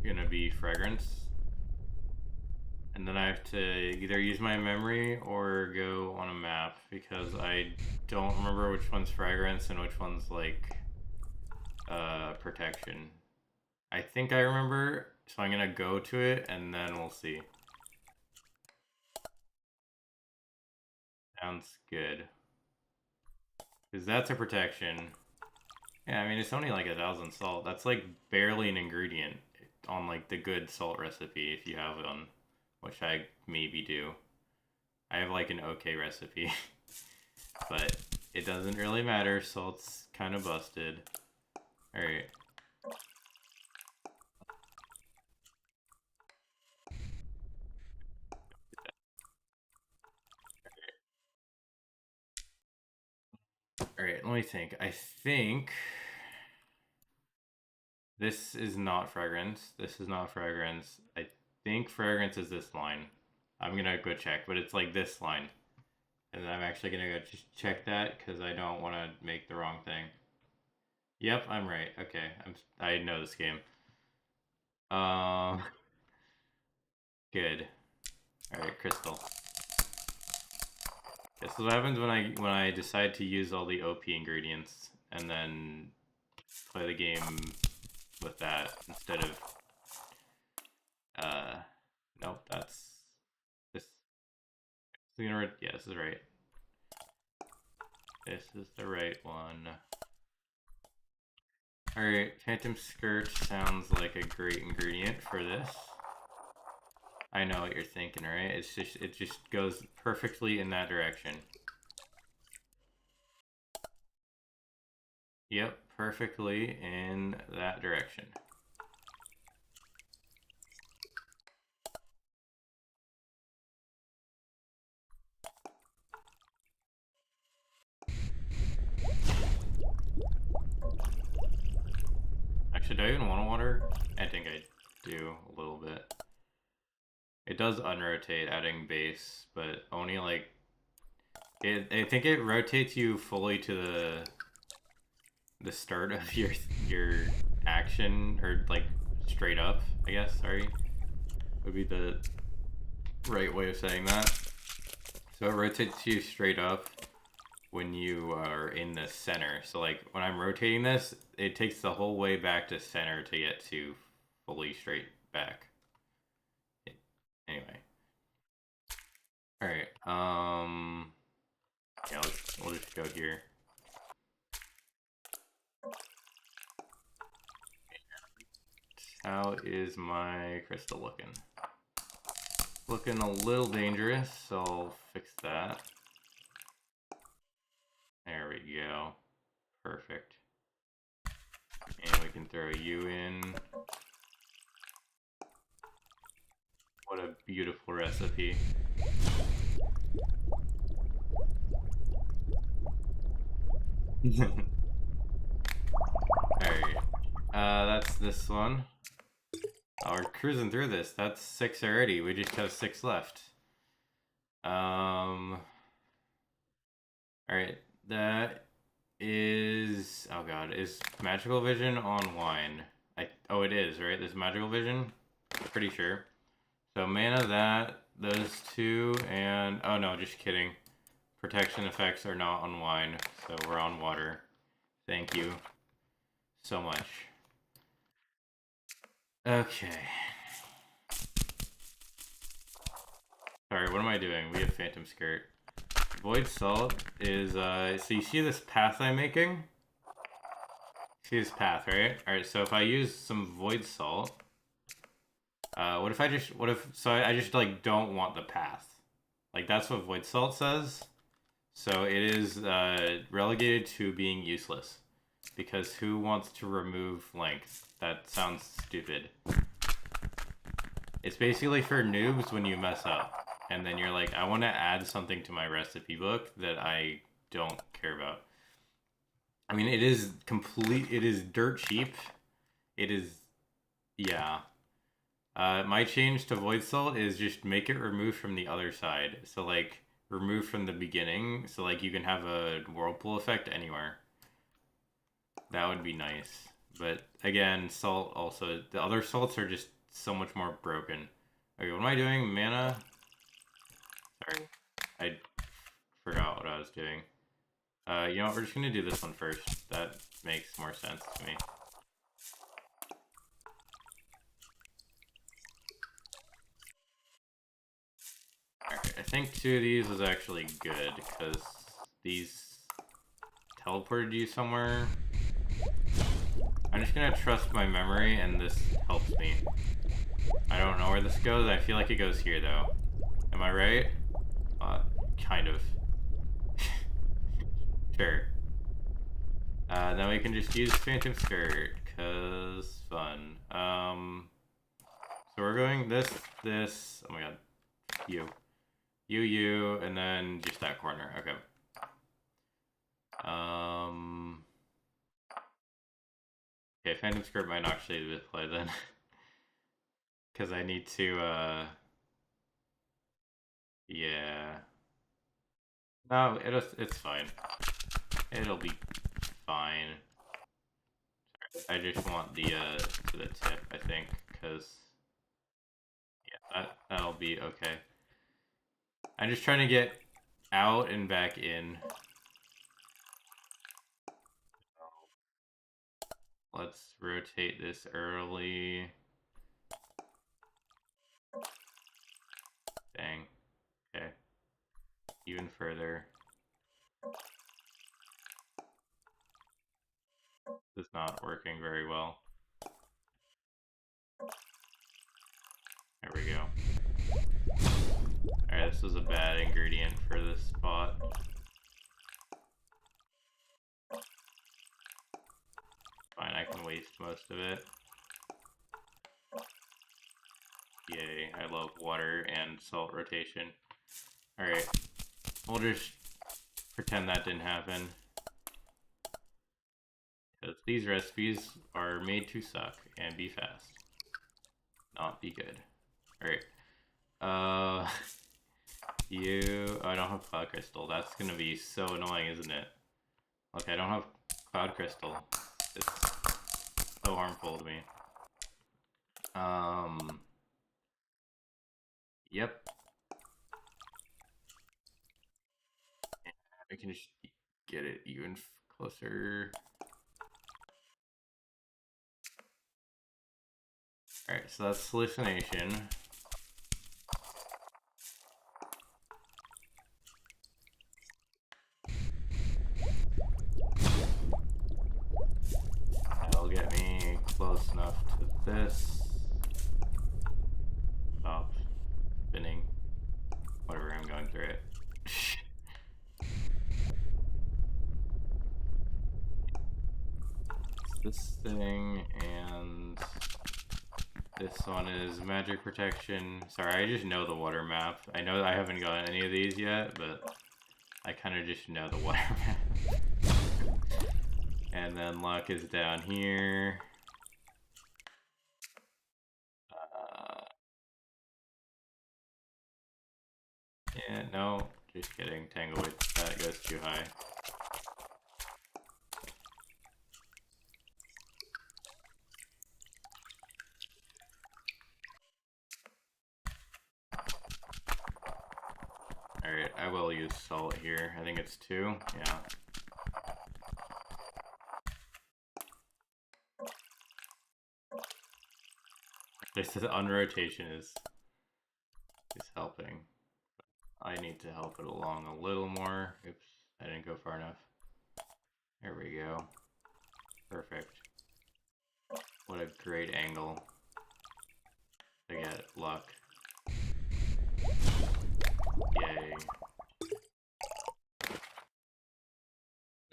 gonna be fragrance. And then I have to either use my memory or go on a map because I don't remember which one's fragrance and which one's like protection. I think I remember, so I'm gonna go to it and then we'll see. Sounds good. Because that's a protection. Yeah, I mean, it's only like 1,000 salt. That's like barely an ingredient on like the good salt recipe if you have one, which I maybe do. I have like an okay recipe, but it doesn't really matter. Salt's kind of busted. All right. All right, let me think. I think this is not fragrance. This is not fragrance. I think fragrance is this line. I'm gonna go check, but it's like this line. And I'm actually gonna go just check that because I don't want to make the wrong thing. Yep, I'm right. Okay, I know this game. Um, good. All right, crystal. This is what happens when I decide to use all the OP ingredients and then play the game with that instead of uh. Nope, that's this. Yeah, this is right. This is the right one. Alright, Phantom Skirt sounds like a great ingredient for this. I know what you're thinking, right? It just goes perfectly in that direction. Yep, perfectly in that direction. Actually, do I even want to water? I think I do a little bit. It does unrotate adding base, but only like I think it rotates you fully to the start of your action, or like straight up, I guess, sorry, would be the right way of saying that. So it rotates you straight up when you are in the center. So like when I'm rotating this, it takes the whole way back to center to get to fully straight back. Anyway. Alright, yeah, we'll just go here. How is my crystal looking? Looking a little dangerous, so I'll fix that. There we go. Perfect. And we can throw you in. What a beautiful recipe. Alright. That's this one. Oh, we're cruising through this. That's 6 already. We just have 6 left. Alright. That is... Oh god. Is Magical Vision on wine? Oh, it is, right? There's Magical Vision? I'm pretty sure. So mana that, those two, and... Oh no, just kidding. Protection effects are not on wine, so we're on water. Thank you so much. Okay. Sorry, what am I doing? We have Phantom Skirt. Void Salt is, so you see this path I'm making? See this path, right? Alright, so if I use some Void Salt, what if, so I just, like, don't want the path. Like, that's what Void Salt says. So it is, relegated to being useless. Because who wants to remove length? That sounds stupid. It's basically for noobs when you mess up. And then you're like, I want to add something to my recipe book that I don't care about. I mean, it is dirt cheap. It is, yeah. My change to Void Salt is just make it remove from the other side. So, like, remove from the beginning. So, like, you can have a whirlpool effect anywhere. That would be nice. But, again, salt also, the other salts are just so much more broken. Okay, what am I doing? Mana? Sorry. I forgot what I was doing. You know what? We're just gonna do this one first. That makes more sense to me. Alright, I think 2 of these is actually good, because these teleported you somewhere. I'm just gonna trust my memory, and this helps me. I don't know where this goes. I feel like it goes here, though. Am I right? Kind of. Sure. Then we can just use Phantom Skirt, cause fun. So we're going this, oh my god, you, and then just that corner, okay. Okay, Phantom Skirt might actually be the play then. Cause I need to, yeah. No, it's fine. It'll be fine. I just want the, to the tip, I think, cause, yeah, that'll be okay. I'm just trying to get out and back in. Let's rotate this early. Dang. Okay. Even further. This is not working very well. There we go. Alright, this was a bad ingredient for this spot. Fine, I can waste most of it. Yay, I love water and salt rotation. Alright, we'll just pretend that didn't happen. Because these recipes are made to suck and be fast. Not be good. Alright. I don't have Cloud Crystal. That's gonna be so annoying, isn't it? Okay, I don't have Cloud Crystal. It's so harmful to me. Yep. I can just get it even closer. Alright, so that's hallucination. That'll get me close enough to this. Stop spinning. Whatever, I'm going through it. This thing, and this one is magic protection. Sorry, I just know the water map. I know I haven't gotten any of these yet, but I kind of just know the water map. And then luck is down here. Yeah, no, just kidding. Tanglewood, that goes too high. Alright, I will use salt here. I think it's 2. Yeah. This unrotation is helping. I need to help it along a little more. Oops, I didn't go far enough. There we go. Perfect. What a great angle to get luck. Yay.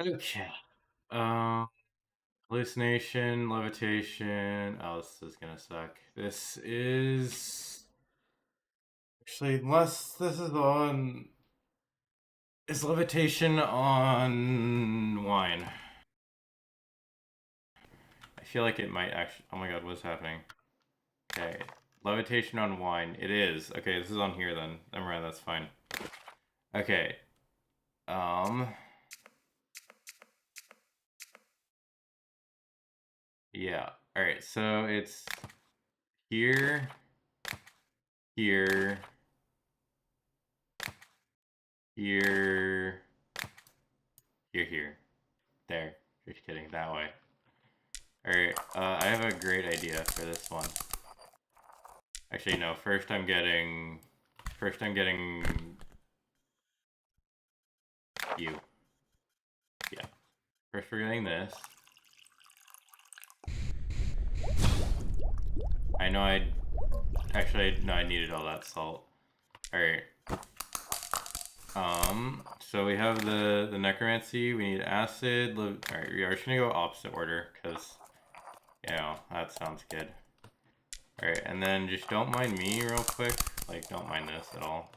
Okay. Hallucination, levitation. Oh, this is gonna suck. This is actually, unless this is on. Is levitation on wine? I feel like it might actually. Oh my god, what's happening? Okay, levitation on wine. It is. Okay, this is on here then. Never mind, that's fine. Okay. Yeah. Alright, so it's here, here, here, here. There. Just kidding. That way. Alright, I have a great idea for this one. Actually, no. First I'm getting you. Yeah. First we're getting this. I know no, I needed all that salt. Alright. So we have the necromancy, we need acid, alright, we are just gonna go opposite order, because, you know, that sounds good. Alright, and then just don't mind me real quick, like, don't mind this at all.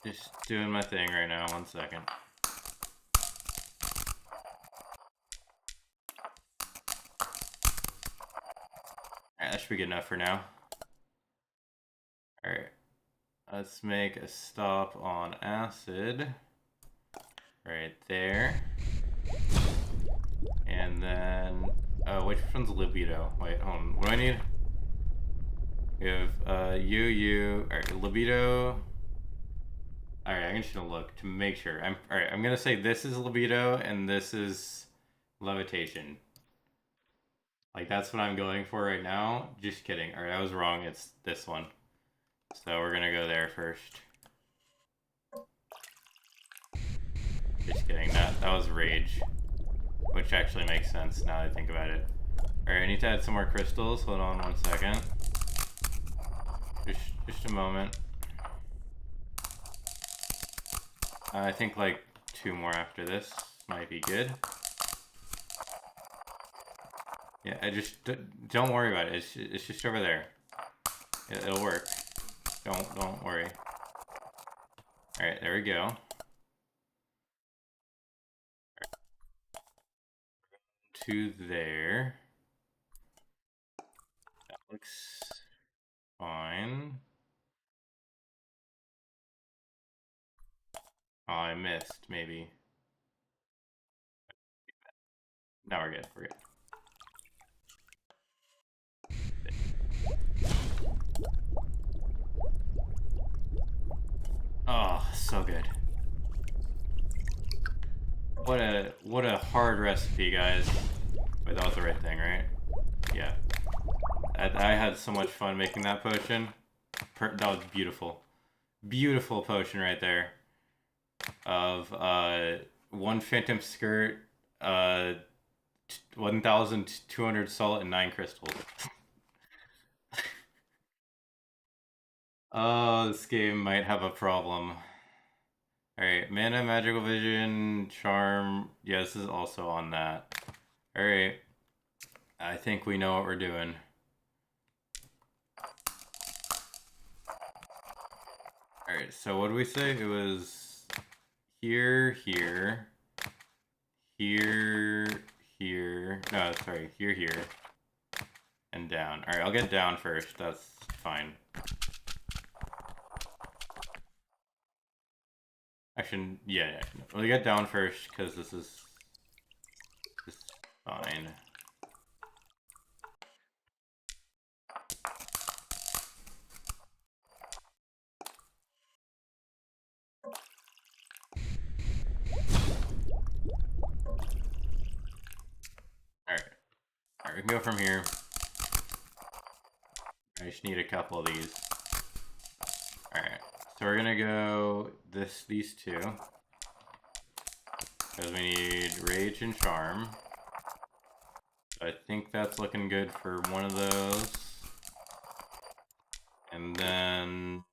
Just doing my thing right now, 1 second. Alright, that should be good enough for now. Alright, let's make a stop on acid. Right there. And then, which one's libido? Wait, hold on, what do I need? We have, you, alright, libido. Alright, I'm just gonna look to make sure. Alright, I'm gonna say this is libido and this is levitation. Like, that's what I'm going for right now. Just kidding. Alright, I was wrong. It's this one. So we're gonna go there first. Just kidding. That was rage. Which actually makes sense now that I think about it. Alright, I need to add some more crystals. Hold on 1 second. Just a moment. I think like 2 more after this might be good. Yeah, don't worry about it. It's just over there. It'll work. Don't worry. All right, there we go. To there. That looks fine. Oh, I missed, maybe. Now we're good. We're good. Oh, so good. What a hard recipe, guys. Wait, that was the right thing, right? Yeah. I had so much fun making that potion. That was beautiful. Beautiful potion right there. Of 1 phantom skirt, 1,200 salt, and 9 crystals. Oh, this game might have a problem. Alright, mana, magical vision, charm. Yeah, this is also on that. Alright. I think we know what we're doing. Alright, so what did we say? It was here, here, here. No, sorry, here, and down. Alright, I'll get down first. That's fine. Actually, yeah. We'll get down first because this is fine. Alright, we can go from here. I just need a couple of these. Alright, so we're gonna go these 2. Because we need rage and charm. So I think that's looking good for one of those. And then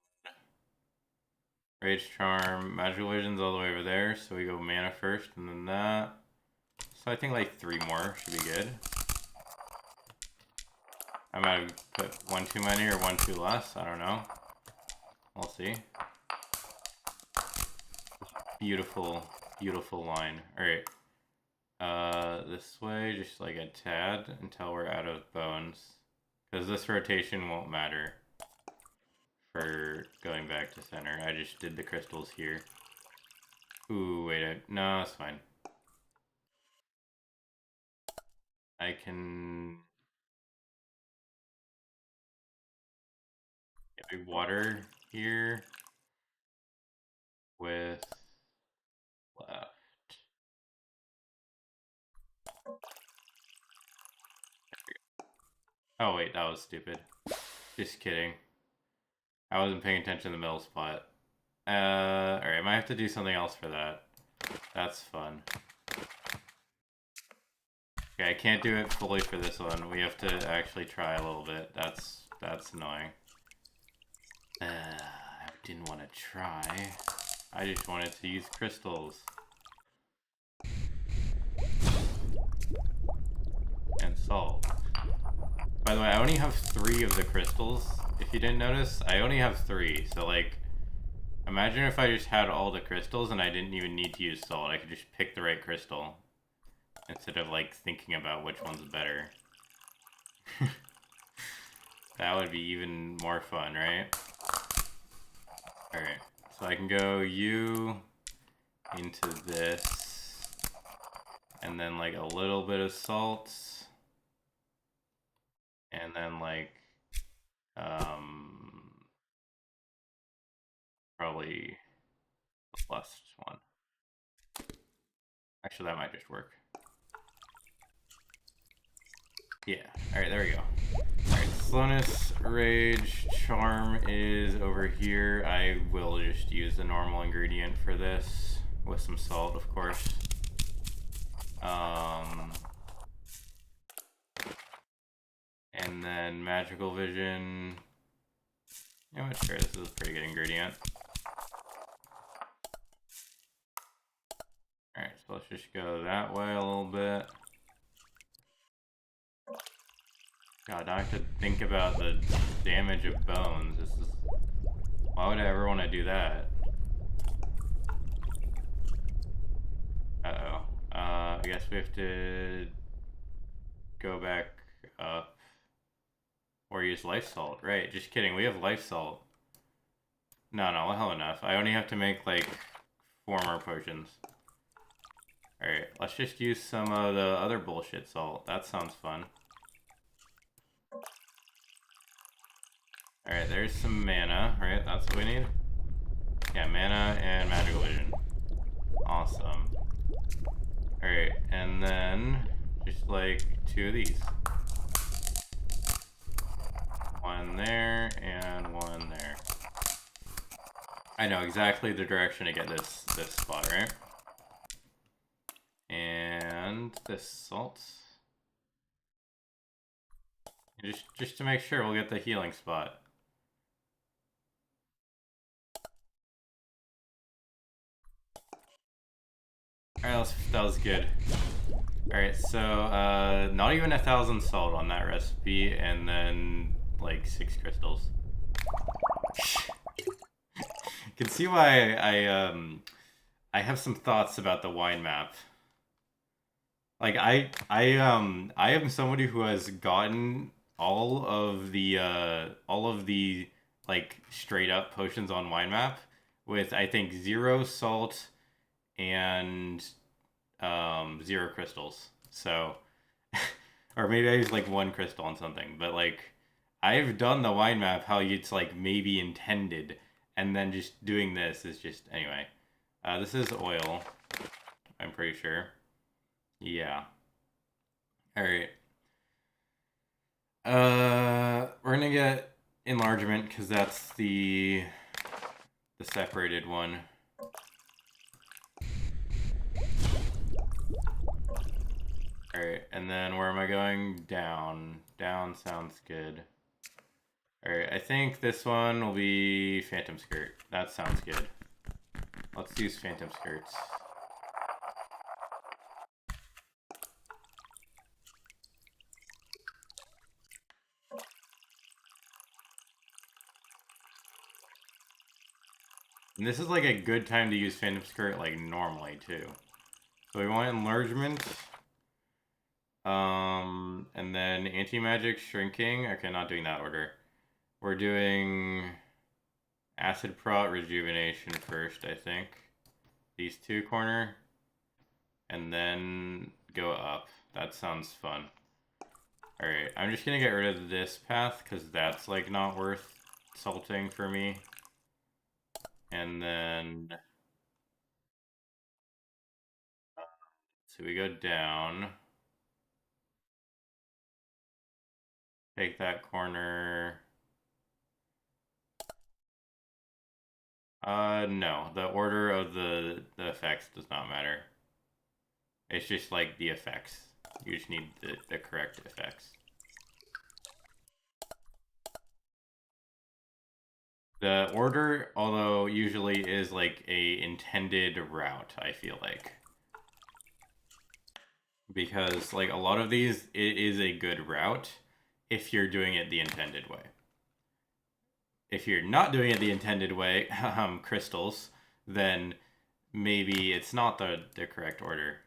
rage, charm, magical vision's all the way over there. So we go mana first and then that. So I think like 3 more should be good. I might have put 1 too many or 1 too less. I don't know. We'll see. Beautiful, beautiful line. Alright. This way, just like a tad until we're out of bones. Because this rotation won't matter for going back to center. I just did the crystals here. Ooh, wait, no, it's fine. I can big water here with left. Oh wait, that was stupid. Just kidding. I wasn't paying attention to the middle spot. Alright, I might have to do something else for that. That's fun. Okay, I can't do it fully for this one. We have to actually try a little bit. That's annoying. I didn't want to try. I just wanted to use crystals. And salt. By the way, I only have 3 of the crystals. If you didn't notice, I only have 3. So like, imagine if I just had all the crystals and I didn't even need to use salt. I could just pick the right crystal. Instead of like thinking about which one's better. That would be even more fun, right? Alright, so I can go U into this. And then like a little bit of salt. And then like, probably the plus one. Actually, that might just work. Yeah, alright, there we go. Alright, slowness, rage, charm is over here. I will just use the normal ingredient for this, with some salt, of course. And then magical vision. You know what, sure, this is a pretty good ingredient. Alright, so let's just go that way a little bit. God, I have to think about the damage of bones. This is... Why would I ever want to do that? Uh-oh. I guess we have to go back up. Or use life salt. Right, just kidding. We have life salt. No, I'll have enough. I only have to make, like, 4 more potions. Alright, let's just use some of the other bullshit salt. That sounds fun. Alright, there's some mana, right? That's what we need? Yeah, mana and magical vision. Awesome. Alright, and then just like 2 of these. 1 there and 1 there. I know exactly the direction to get this spot, right? And this salt. Just to make sure we'll get the healing spot. Alright, that was good. Alright, so not even 1,000 salt on that recipe, and then like 6 crystals. You can see why I have some thoughts about the wine map. Like I am somebody who has gotten all of the like straight up potions on wine map with I think 0 salt and 0 crystals. So or maybe I use like 1 crystal on something, but like I've done the wine map how it's like maybe intended, and then just doing this is just anyway. This is oil, I'm pretty sure. Yeah. Alright. We're gonna get enlargement because that's the separated one. Alright, and then where am I going? Down. Down sounds good. Alright, I think this one will be Phantom Skirt. That sounds good. Let's use Phantom Skirts. And this is like a good time to use Phantom Skirt like normally too. So we want enlargement. And then anti-magic, shrinking. Okay, not doing that order. We're doing acid prot, rejuvenation first, I think. These 2 corner. And then go up. That sounds fun. Alright, I'm just gonna get rid of this path because that's like not worth salting for me. And then so we go down. Take that corner. No. The order of the effects does not matter. It's just like the effects. You just need the correct effects. The order, although usually is like a intended route, I feel like. Because like a lot of these, it is a good route if you're doing it the intended way. If you're not doing it the intended way, crystals, then maybe it's not the correct order.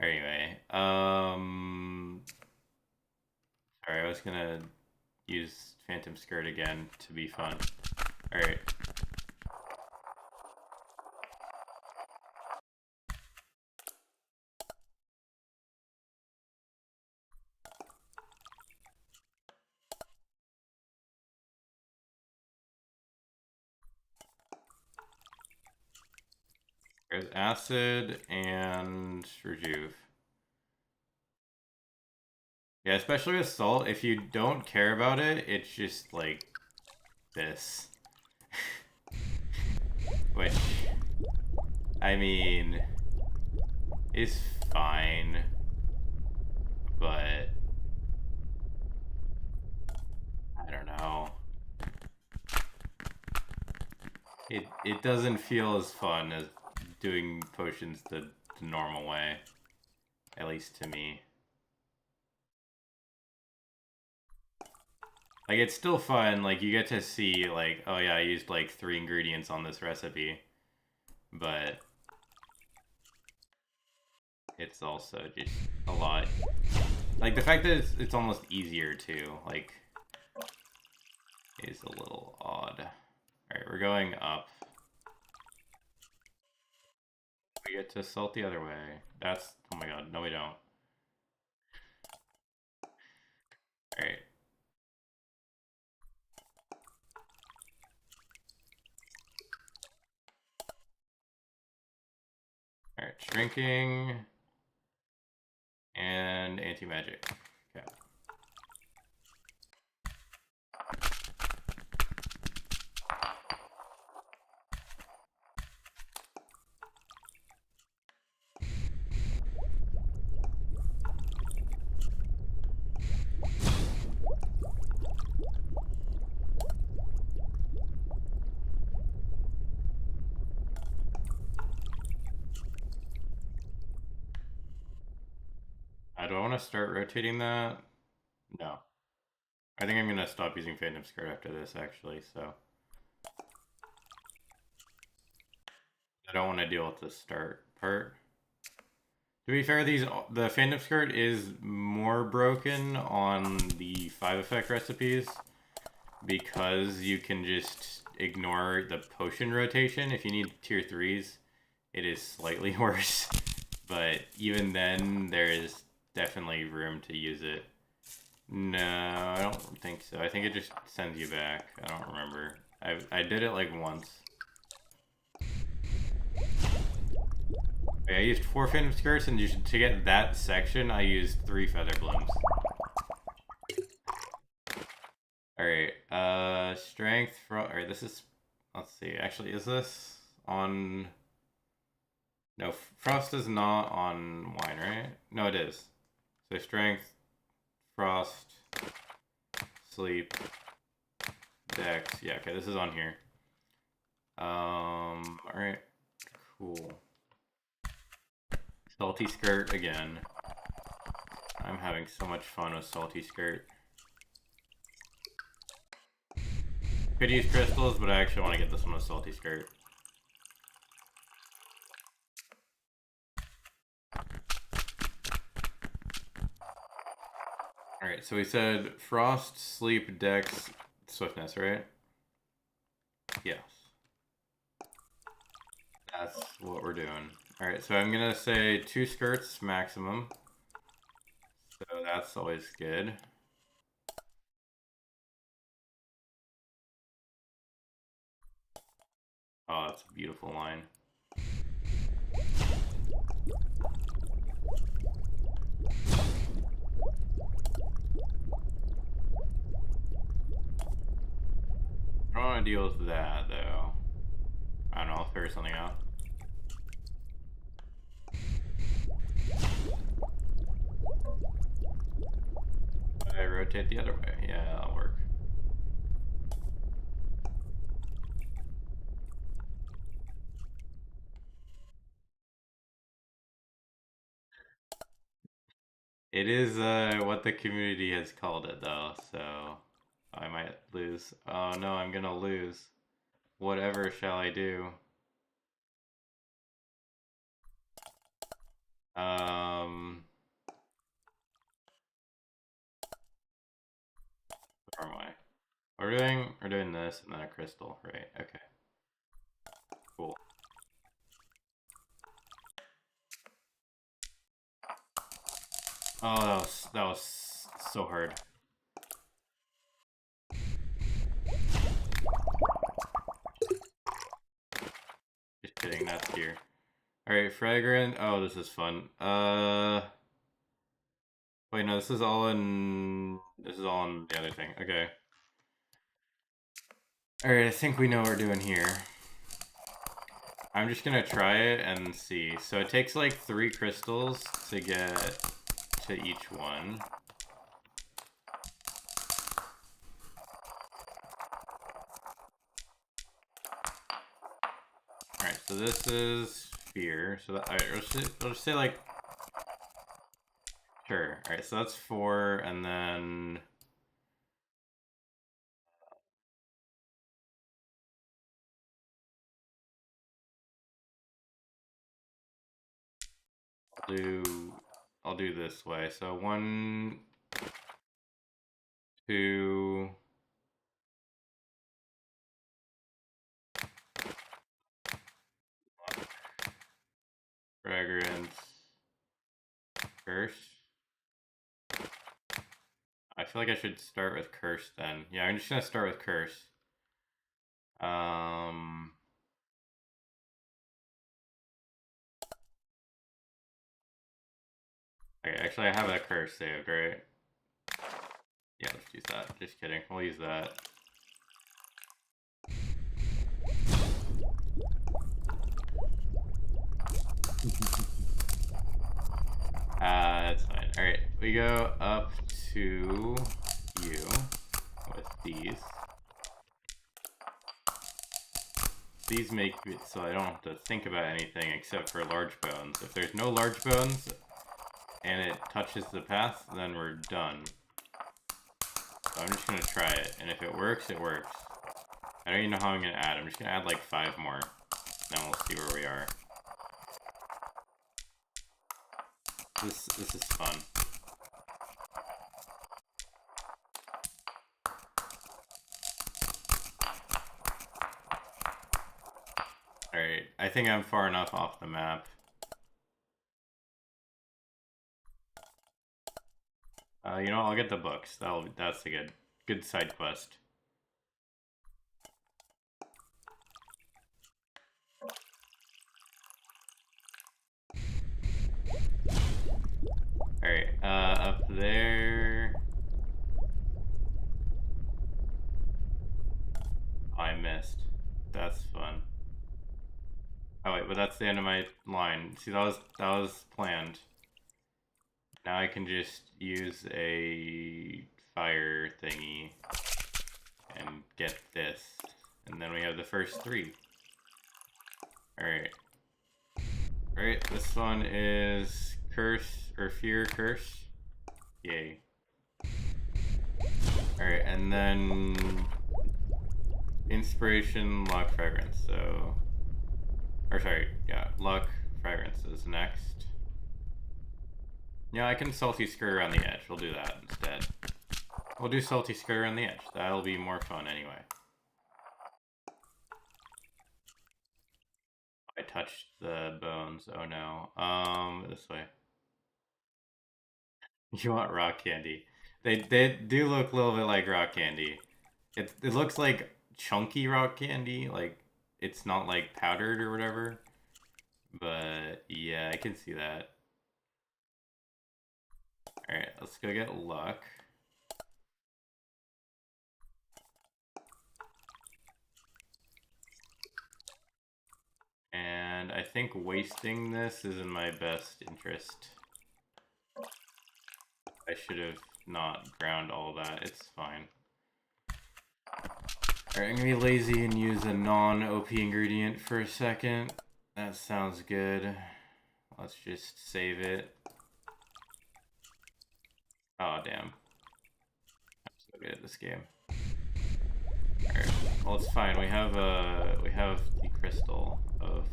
Anyway, sorry, I was gonna use Phantom Skirt again to be fun. Alright. There's acid and rejuve. Yeah, especially with salt, if you don't care about it, it's just like this. Which, I mean, is fine, but I don't know. It doesn't feel as fun as doing potions the normal way, at least to me. Like, it's still fun, like, you get to see, like, oh yeah, I used, like, 3 ingredients on this recipe, but it's also just a lot. Like, the fact that it's almost easier, too, like, is a little odd. Alright, we're going up. We get to salt the other way. That's... oh my god, no we don't. Alright. Alright, shrinking... and anti-magic. Okay. Do I want to start rotating that? No. I think I'm going to stop using Phantom Skirt after this, actually, so... I don't want to deal with the start part. To be fair, the Phantom Skirt is more broken on the 5 effect recipes because you can just ignore the potion rotation. If you need tier 3s, it is slightly worse. But even then, there is definitely room to use it. No, I don't think so. I think it just sends you back. I don't remember. I did it like once. I used 4 Phantom Skirts, and to get that section, I used 3 Feather Blooms. Alright, Strength, alright, this is... let's see, actually, is this on... no, Frost is not on Wine, right? No, it is. So Strength, Frost, Sleep, Dex. Yeah, okay, this is on here. Alright, cool. Salty Skirt again. I'm having so much fun with Salty Skirt. Could use crystals, but I actually want to get this one with Salty Skirt. Alright, so we said Frost, Sleep, Dex, Swiftness, right? Yes. That's what we're doing. Alright, so I'm gonna say 2 skirts maximum. So that's always good. Oh, that's a beautiful line. I don't want to deal with that, though. I don't know, I'll figure something out. I rotate the other way. Yeah, that'll work. It is what the community has called it, though, so I might lose. Oh no, I'm gonna lose. Whatever shall I do? Um, where am I? We're doing this and then a crystal, right? Okay, cool. Oh, that was so hard. Just kidding, that's here. All right, fragrant. Oh, this is fun. Wait, no, this is all in. This is all in the other thing. Okay. All right, I think we know what we're doing here. I'm just gonna try it and see. So it takes like 3 crystals to get to each one. Alright, so this is fear. So that, alright, let's just say like, sure. Alright, so that's 4, and then I'll I'll do this way. So 1, 2, fragrance, curse. I feel like I should start with curse then. Yeah, I'm just gonna start with curse. Um, okay, actually I have that curse saved, right? Yeah, let's use that. Just kidding. We'll use that. That's fine. Alright, we go up to you with these. These make it so I don't have to think about anything except for large bones. If there's no large bones and it touches the path, then we're done. So I'm just gonna try it, and if it works, it works. I don't even know how I'm gonna add. I'm just gonna add like 5 more. Then we'll see where we are. This is fun. Alright, I think I'm far enough off the map. You know, I'll get the books. That's a good side quest. Alright, up there. Oh, I missed. That's fun. Oh wait, but that's the end of my line. See, that was planned. Now I can just use a fire thingy and get this. And then we have the first 3. Alright. Alright, this one is curse or fear curse. Yay. Alright, and then inspiration, luck, fragrance. So, or sorry, yeah, luck, fragrance is next. Yeah, I can salty skirt around the edge. We'll do that instead. We'll do salty skirt around the edge. That'll be more fun anyway. I touched the bones. Oh no. This way. You want rock candy? They do look a little bit like rock candy. It looks like chunky rock candy, like it's not like powdered or whatever. But yeah, I can see that. Alright, let's go get luck. And I think wasting this is in my best interest. I should have not ground all that. It's fine. Alright, I'm gonna be lazy and use a non-OP ingredient for a second. That sounds good. Let's just save it. Oh, damn. I'm so good at this game. Alright, well, it's fine. We have the crystal of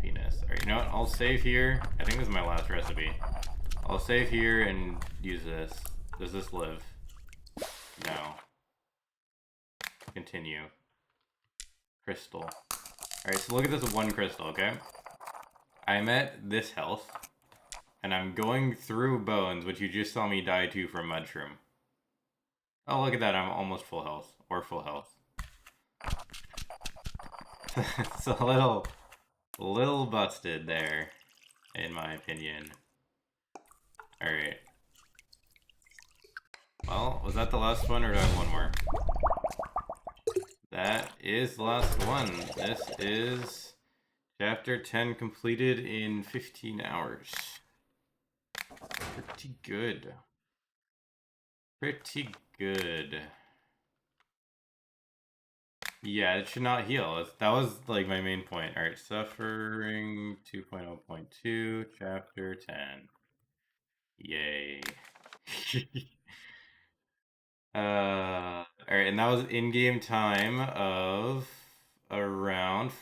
penis. Alright, you know what? I'll save here. I think this is my last recipe. I'll save here and use this. Does this live? No. Continue. Crystal. Alright, so look at this one crystal, okay? I'm at this health, and I'm going through bones, which you just saw me die to from mushroom. Oh, look at that, I'm almost full health. Or full health. It's a little busted there, in my opinion. Alright. Well, was that the last one, or do I have one more? That is the last one. This is Chapter 10 completed in 15 hours. Pretty good. Pretty good. Yeah, it should not heal. That was like my main point. Alright, Suffering 2.0.2, Chapter 10. Yay. Alright, and that was in-game time of around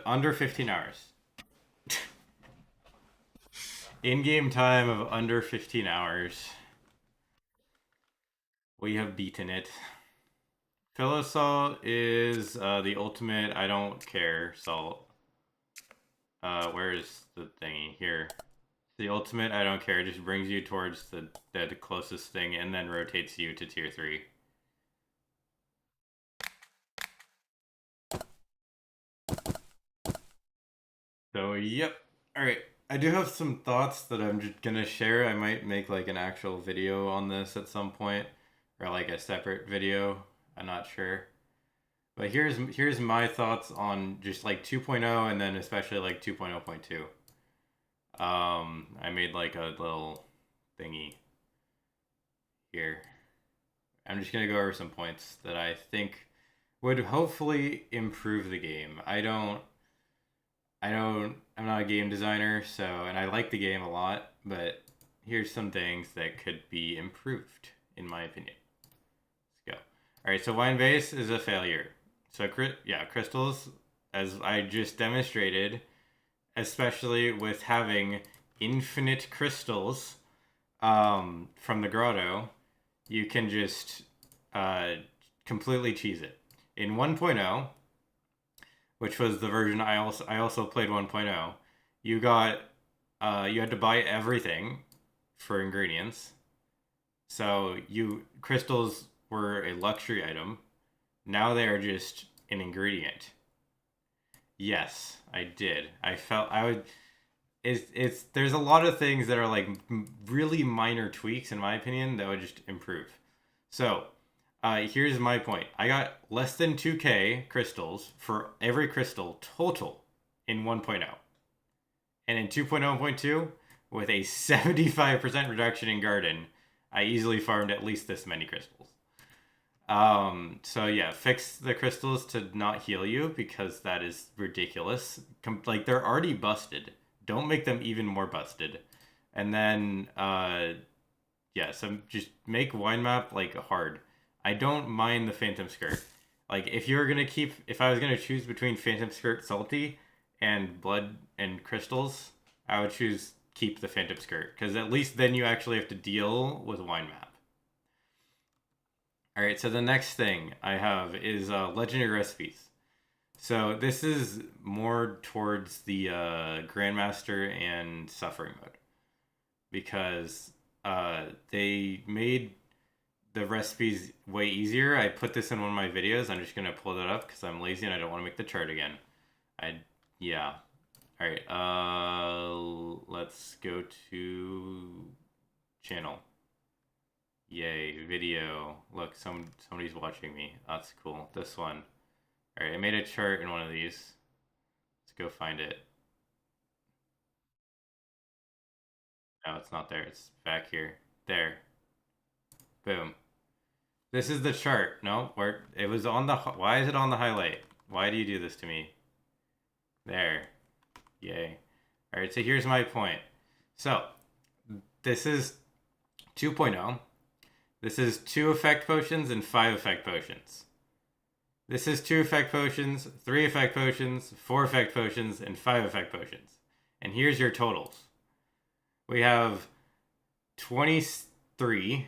under 15 hours. In-game time of under 15 hours. We have beaten it. Philo salt is the ultimate I don't care salt. Where is the thingy? Here. The ultimate I don't care. It just brings you towards the closest thing and then rotates you to tier 3. So, yep. Alright. I do have some thoughts that I'm just gonna share. I might make like an actual video on this at some point. Or like a separate video. I'm not sure. But here's my thoughts on just like 2.0 and then especially like 2.0.2. I made like a little thingy here. I'm just gonna go over some points that I think would hopefully improve the game. I'm not a game designer, so, and I like the game a lot, but here's some things that could be improved, in my opinion. Let's go. Alright, so wine base is a failure. So, yeah, crystals, as I just demonstrated, especially with having infinite crystals from the grotto, you can just completely cheese it. In 1.0, which was the version I also played 1.0, you got you had to buy everything for ingredients. So crystals were a luxury item. Now they are just an ingredient. Yes, I did. I felt I would. There's a lot of things that are like really minor tweaks in my opinion that would just improve. So, here's my point. I got less than 2k crystals for every crystal total in 1.0. And in 2.0.2, with a 75% reduction in garden, I easily farmed at least this many crystals. So yeah, fix the crystals to not heal you because that is ridiculous. Like they're already busted. Don't make them even more busted. And then, yeah, so just make wine map like hard. I don't mind the Phantom Skirt. Like if I was gonna choose between Phantom Skirt Salty and Blood and Crystals, I would keep the Phantom Skirt because at least then you actually have to deal with wine map. All right, so the next thing I have is legendary recipes. So this is more towards the Grandmaster and Suffering mode because they made the recipe's way easier. I put this in one of my videos. I'm just gonna pull that up because I'm lazy and I don't want to make the chart again. Yeah. All right. Let's go to channel. Yay, video. Look, somebody's watching me. That's cool. This one. All right, I made a chart in one of these. Let's go find it. No, it's not there. It's back here. There. Boom. This is the chart. No, where it was on the. Why is it on the highlight? Why do you do this to me? There. Yay. All right, so here's my point. So, this is 2.0. This is 2 effect potions and 5 effect potions. This is 2 effect potions, 3 effect potions, 4 effect potions, and 5 effect potions. And here's your totals. We have 33,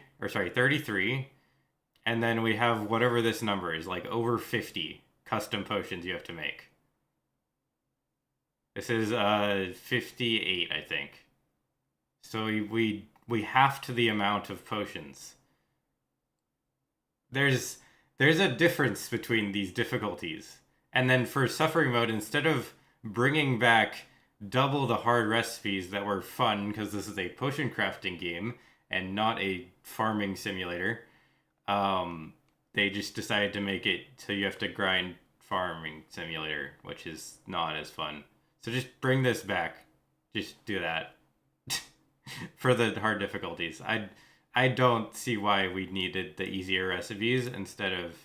and then we have whatever this number is, like over 50 custom potions you have to make. This is 58, I think. So we halved the amount of potions. There's a difference between these difficulties. And then for suffering mode, instead of bringing back double the hard recipes that were fun, because this is a potion crafting game and not a farming simulator, they just decided to make it so you have to grind farming simulator, which is not as fun. So just bring this back. Just do that. For the hard difficulties. I don't see why we needed the easier recipes instead of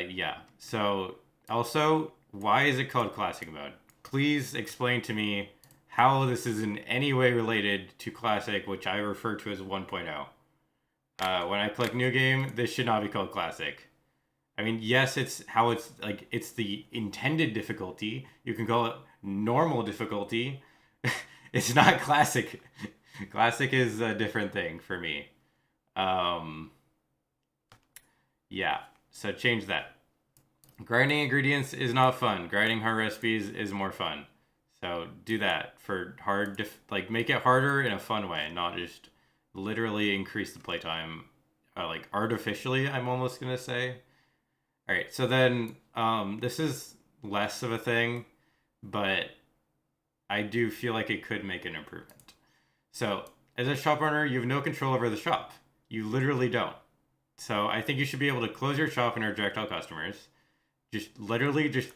yeah. So also, why is it called classic mode? Please explain to me how this is in any way related to classic, which I refer to as 1.0. When I click new game, this should not be called classic. I mean, yes, it's how it's like, it's the intended difficulty. You can call it normal difficulty. It's not classic. Classic is a different thing for me. Yeah, so change that. Grinding ingredients is not fun. Grinding hard recipes is more fun. So do that for hard, like make it harder in a fun way, not just literally increase the playtime, like artificially. I'm almost gonna say. All right, so then this is less of a thing, but I do feel like it could make an improvement. So, as a shop owner, you have no control over the shop. You literally don't. So, I think you should be able to close your shop and reject all customers. Just literally just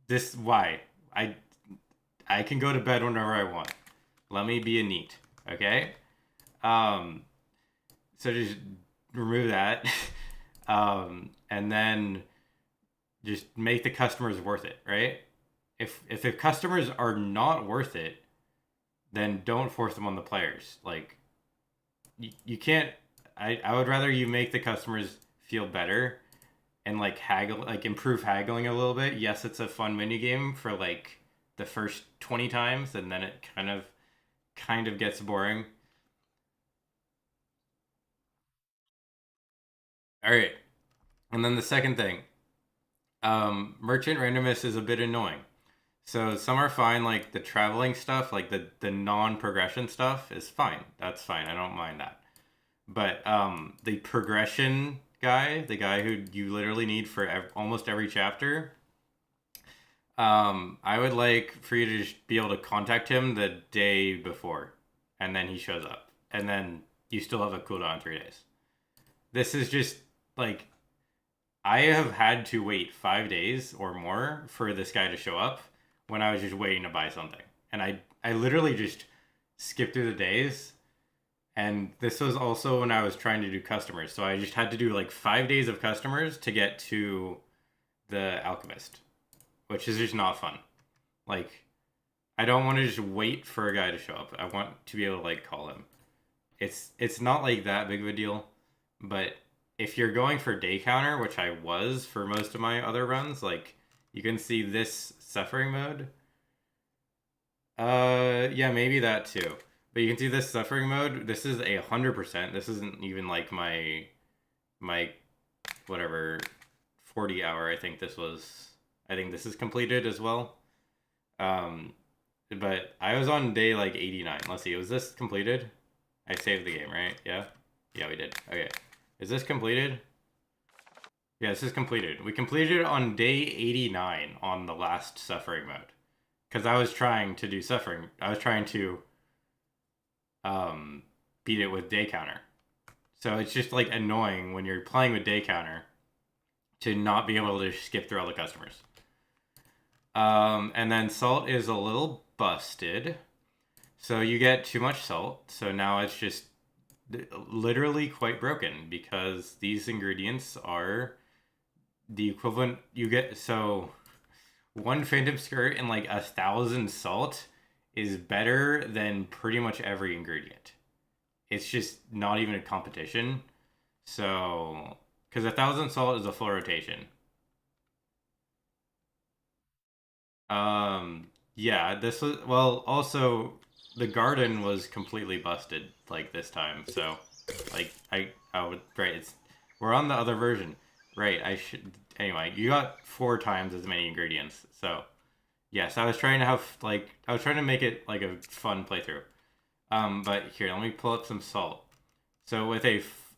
this why I can go to bed whenever I want. Let me be a neat, okay? So just remove that. And then just make the customers worth it, right? If the customers are not worth it, then don't force them on the players. Like you can't. I would rather you make the customers feel better and like haggle, like improve haggling a little bit. Yes, it's a fun mini game for like the first 20 times, and then it kind of gets boring. All right, and then the second thing, merchant randomness is a bit annoying. So some are fine, like the traveling stuff, like the non-progression stuff is fine. That's fine. I don't mind that. But the progression guy, the guy who you literally need for almost every chapter, I would like for you to just be able to contact him the day before, and then he shows up, and then you still have a cooldown 3 days. This is just like I have had to wait 5 days or more for this guy to show up when I was just waiting to buy something. And I literally just skipped through the days. And this was also when I was trying to do customers. So I just had to do like 5 days of customers to get to the alchemist, which is just not fun. Like, I don't want to just wait for a guy to show up. I want to be able to like call him. It's not like that big of a deal, but if you're going for day counter, which I was for most of my other runs, like you can see this suffering mode. Yeah, maybe that too. But you can see this suffering mode. This is 100%. This isn't even like my whatever 40 hour. I think this was. I think this is completed as well. But I was on day like 89. Let's see. Was this completed? I saved the game, right? Yeah? Yeah, we did. Okay. Is this completed? Yeah, this is completed. We completed it on day 89 on the last suffering mode. Because I was trying to do suffering. I was trying to um, beat it with day counter. So it's just like annoying when you're playing with day counter to not be able to skip through all the customers. And then salt is a little busted. So you get too much salt. So now it's just literally quite broken because these ingredients are the equivalent you get. So one phantom skirt and like 1,000 salt is better than pretty much every ingredient. It's just not even a competition. So, because 1,000 salt is a full rotation. Yeah, this was well. Also, the garden was completely busted like this time. So, like I would right. It's we're on the other version, right? I should anyway. You got 4 times as many ingredients. So yes, I was trying to have like I was trying to make it like a fun playthrough. But here, let me pull up some salt. So with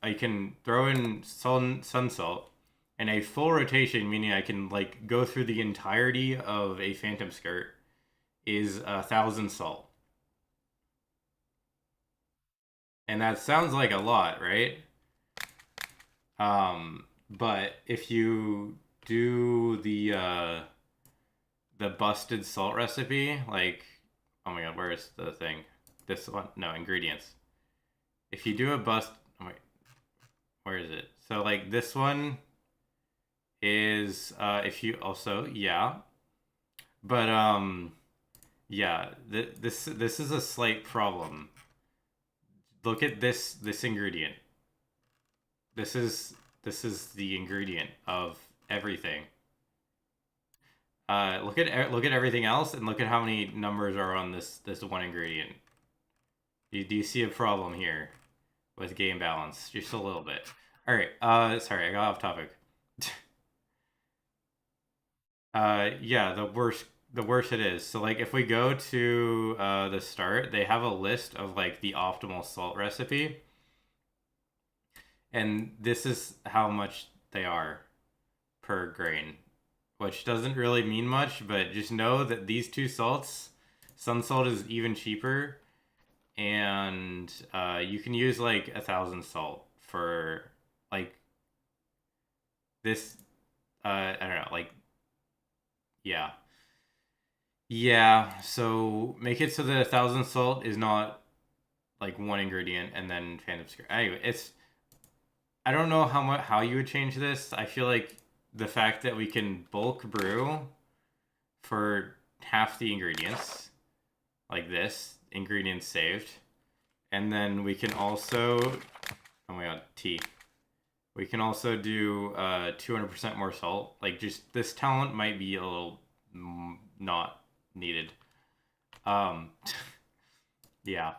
I can throw in sun salt and a full rotation, meaning I can like go through the entirety of a phantom skirt, is 1,000 salt, and that sounds like a lot, right? But if you do the busted salt recipe, like oh my god, where's the thing? This one, no ingredients. If you do a bust, oh wait, where is it? So like this one is if you also yeah, but yeah, this is a slight problem. Look at this ingredient. This is the ingredient of everything. Look at everything else and look at how many numbers are on this one ingredient. Do you see a problem here with game balance? Just a little bit. All right. Sorry, I got off topic. Yeah, the worse it is. So like if we go to the start, they have a list of like the optimal salt recipe, and this is how much they are per grain, which doesn't really mean much, but just know that these two salts, sun salt is even cheaper, and you can use like 1,000 salt for like this. I don't know, like yeah. Yeah, so make it so that 1,000 salt is not like one ingredient and then phantom skirt. Anyway, it's I don't know how you would change this. I feel like the fact that we can bulk brew for half the ingredients, like this, ingredients saved, and then we can also oh my god, tea. We can also do 200% more salt. Like just this talent might be a little not needed. Um, yeah,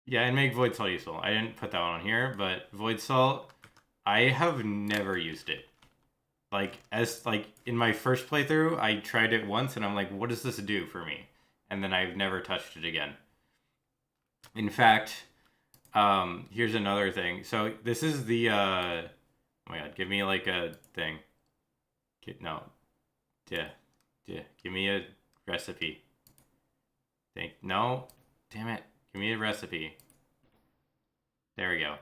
yeah, and make void salt useful. I didn't put that one on here, but void salt, I have never used it. Like as like in my first playthrough, I tried it once, and I'm like, what does this do for me? And then I've never touched it again. In fact, here's another thing. So this is the oh my god, give me like a thing. No, yeah, yeah, give me a recipe. No, damn it, give me a recipe. There we go.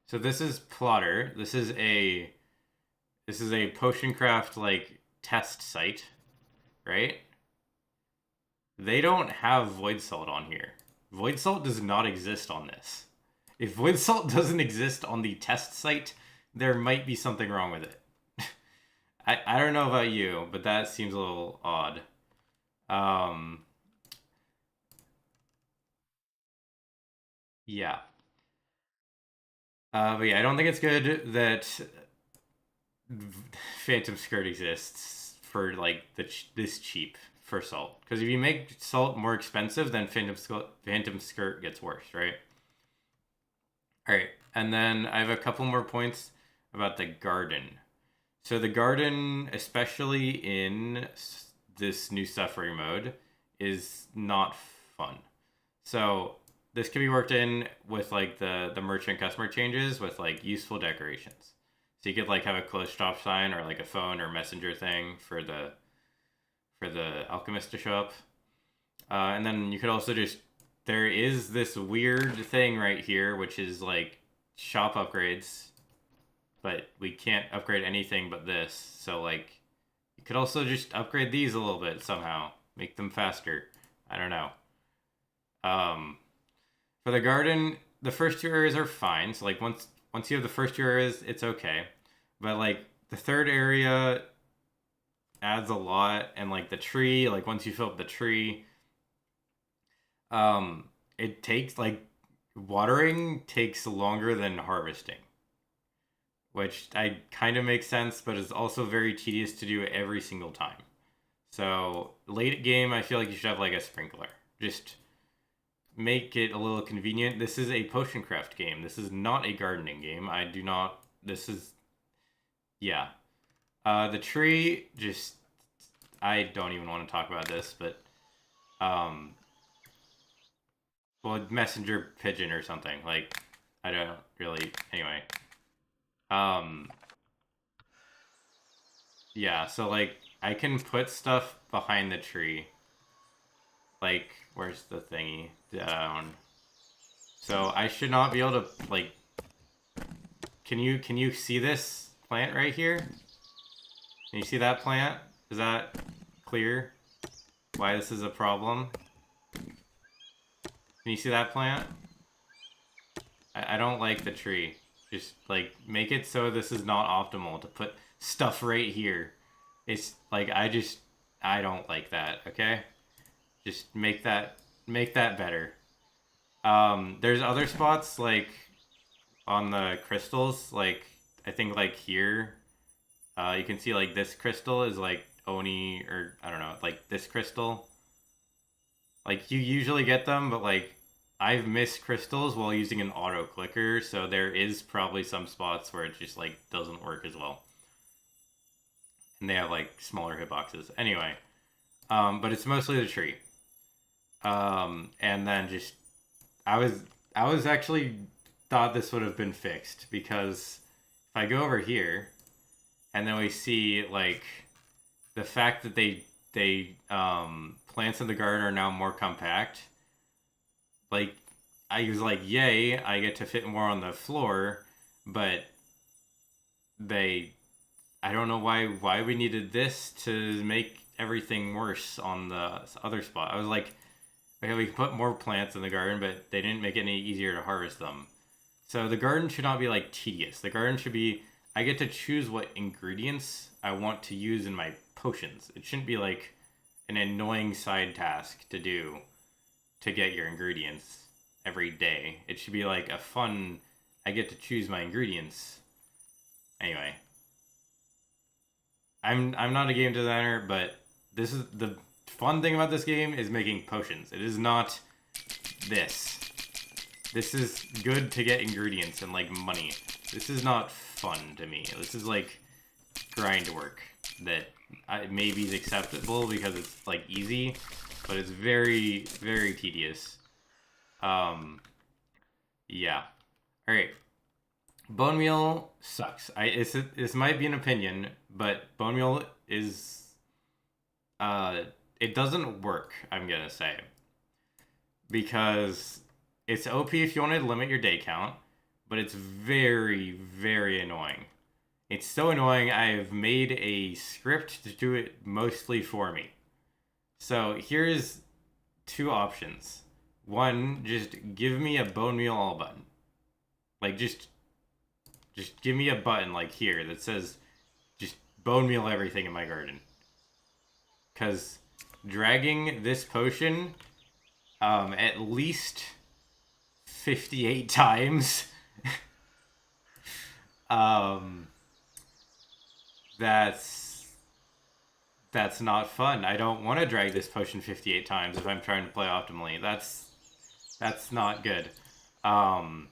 So this is Plotter. This is a potion craft like test site, right? They don't have void salt on here. Void salt does not exist on this. If void salt doesn't exist on the test site, there might be something wrong with it. I don't know about you, but that seems a little odd. Um, yeah. But yeah, I don't think it's good that Phantom Skirt exists for like this cheap for salt. Because if you make salt more expensive, then Phantom Skirt gets worse, right? All right, and then I have a couple more points about the garden. So the garden, especially in this new suffering mode, is not fun. So this can be worked in with like the merchant customer changes with like useful decorations. So you could like have a close stop sign or like a phone or messenger thing for the alchemist to show up. And then you could also just there is this weird thing right here which is like shop upgrades, but we can't upgrade anything but this. So like you could also just upgrade these a little bit somehow, make them faster. I don't know. Um, for the garden, the first two areas are fine. So like once you have the first two areas, it's okay. But like the third area adds a lot, and like the tree, like once you fill up the tree, it takes like watering takes longer than harvesting, which I kind of makes sense, but it's also very tedious to do every single time. So late game, I feel like you should have like a sprinkler. Just make it a little convenient. This is a potion craft game. This is not a gardening game. I do not. This is yeah. The tree just I don't even want to talk about this, but um, well, messenger pigeon or something like I don't really. Anyway, um, yeah. So like I can put stuff behind the tree. Like where's the thingy down? So I should not be able to like. Can you see this plant right here? Can you see that plant? Is that clear? Why this is a problem? Can you see that plant? I don't like the tree. Just like make it so this is not optimal to put stuff right here. It's like I don't like that, okay? Just make that better. There's other spots like on the crystals, like I think like here, you can see like this crystal is like Oni or I don't know, like this crystal. Like you usually get them, but like I've missed crystals while using an auto clicker, so there is probably some spots where it just like doesn't work as well. And they have like smaller hitboxes. Anyway, but it's mostly the tree. And then just I was I was actually thought this would have been fixed because if I go over here and then we see like the fact that they plants in the garden are now more compact. Like I was like, yay, I get to fit more on the floor, but they I don't know why we needed this to make everything worse on the other spot. I was like, okay, we can put more plants in the garden, but they didn't make it any easier to harvest them. So the garden should not be like tedious. The garden should be I get to choose what ingredients I want to use in my potions. It shouldn't be like an annoying side task to do to get your ingredients every day. It should be like a fun I get to choose my ingredients. Anyway, I'm not a game designer, but this is the fun thing about this game is making potions. It is not this. This is good to get ingredients and like money. This is not fun to me. This is like grind work that maybe is acceptable because it's like easy, but it's very very tedious. Um, yeah. All right. Bone meal sucks. This might be an opinion, but bone meal is uh it doesn't work. I'm gonna say because it's OP if you want to limit your day count, but it's very very annoying. It's so annoying. I have made a script to do it mostly for me. So here's two options. One, just give me a bone meal all button. Like just give me a button like here that says just bone meal everything in my garden. Cause dragging this potion at least 58 times um that's not fun. I don't want to drag this potion 58 times if I'm trying to play optimally. That's not good. Um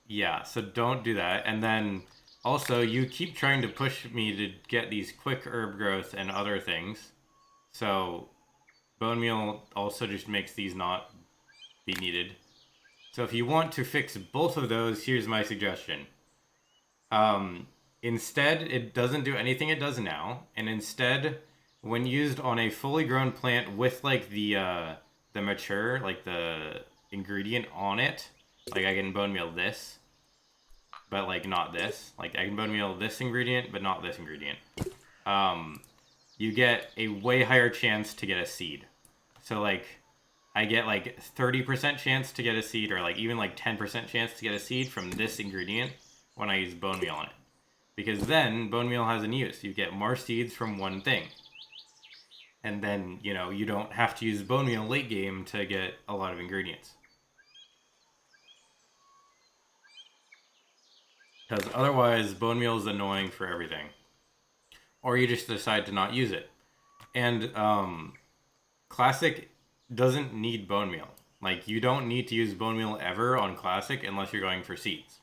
Yeah, so don't do that. And then also, you keep trying to push me to get these quick herb growth and other things. So bone meal also just makes these not be needed. So if you want to fix both of those, here's my suggestion. Instead, it doesn't do anything it does now, and instead, when used on a fully grown plant with like the mature, like the ingredient on it, like I can bone meal this, but like not this. Like I can bone meal this ingredient, but not this ingredient. You get a way higher chance to get a seed. So like I get like 30% chance to get a seed, or like even like 10% chance to get a seed from this ingredient when I use bone meal on it. Because then bone meal has a use. You get more seeds from one thing. And then, you know, you don't have to use bone meal late game to get a lot of ingredients. Because otherwise, bone meal is annoying for everything. Or you just decide to not use it. And Classic doesn't need bone meal. Like, you don't need to use bone meal ever on Classic unless you're going for seeds.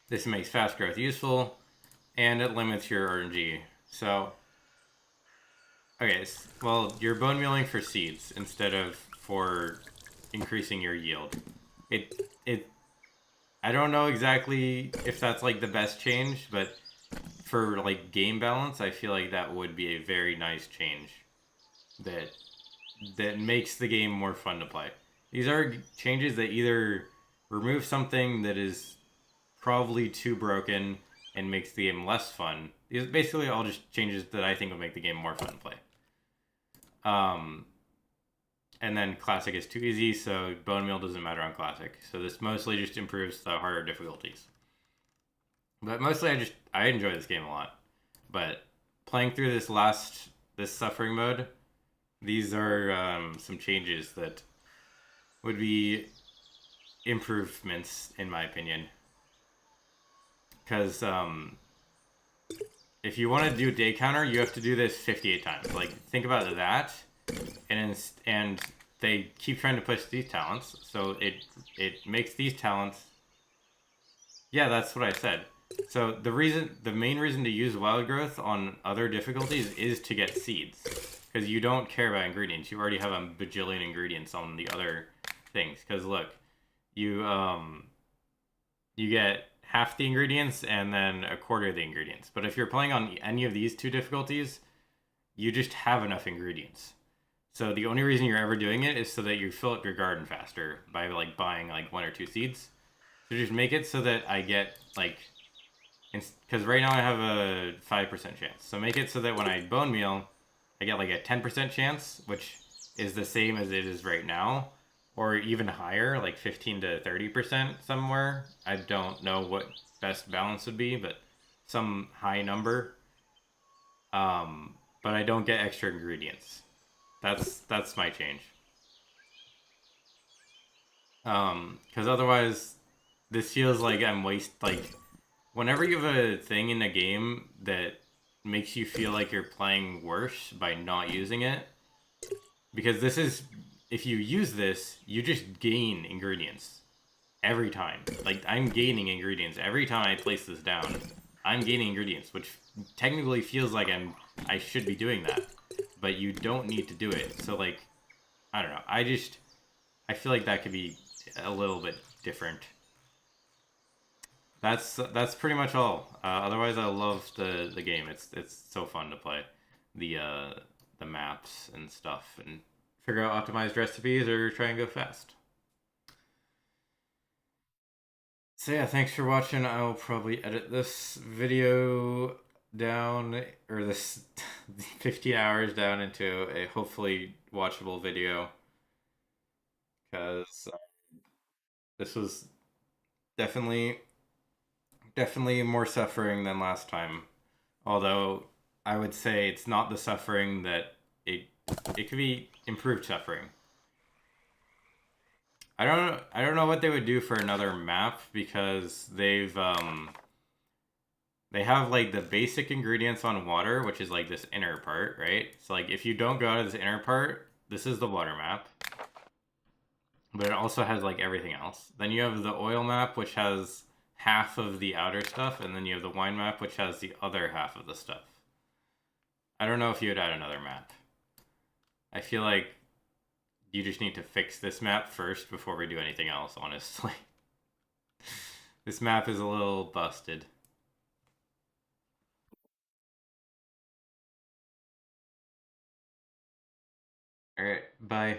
This makes fast growth useful, and it limits your RNG. So, okay, well, you're bone mealing for seeds instead of for increasing your yield. I don't know exactly if that's like the best change, but for like game balance, I feel like that would be a very nice change that makes the game more fun to play. These are changes that either remove something that is probably too broken and makes the game less fun. These are basically all just changes that I think will make the game more fun to play. And then Classic is too easy, so bone meal doesn't matter on Classic. So this mostly just improves the harder difficulties. But mostly I enjoy this game a lot. But playing through this suffering mode, these are some changes that would be improvements in my opinion. Because if you want to do day counter, you have to do this 58 times. Like, think about that. And they keep trying to push these talents, so it makes these talents. Yeah, that's what I said. So the main reason to use wild growth on other difficulties is to get seeds, because you don't care about ingredients. You already have a bajillion ingredients on the other things. Because look, you get half the ingredients and then a quarter of the ingredients. But if you're playing on any of these two difficulties, you just have enough ingredients. So the only reason you're ever doing it is so that you fill up your garden faster by like buying like 1 or 2 seeds. So just make it so that I get like, because right now I have a 5% chance. So make it so that when I bone meal, I get like a 10% chance, which is the same as it is right now, or even higher, like 15 to 30% somewhere. I don't know what best balance would be, but some high number. But I don't get extra ingredients. That's my change. Because otherwise, this feels like like, whenever you have a thing in a game that makes you feel like you're playing worse by not using it, because if you use this, you just gain ingredients every time. Like, I'm gaining ingredients every time I place this down. I'm gaining ingredients, which technically feels like I should be doing that, but you don't need to do it. So like, I don't know. I feel like that could be a little bit different. That's pretty much all. Otherwise, I love the game. It's so fun to play the maps and stuff, and figure out optimized recipes or try and go fast. So yeah, thanks for watching. I'll probably edit this video down, or this 15 hours down, into a hopefully watchable video, because this was definitely more suffering than last time. Although I would say it's not the suffering that it could be improved suffering. I don't know what they would do for another map, because they have like the basic ingredients on water, which is like this inner part, right? So like, if you don't go out of this inner part, this is the water map. But it also has like everything else. Then you have the oil map, which has half of the outer stuff, and then you have the wine map, which has the other half of the stuff. I don't know if you would add another map. I feel like You just need to fix this map first before we do anything else, honestly. This map is a little busted. Alright, bye.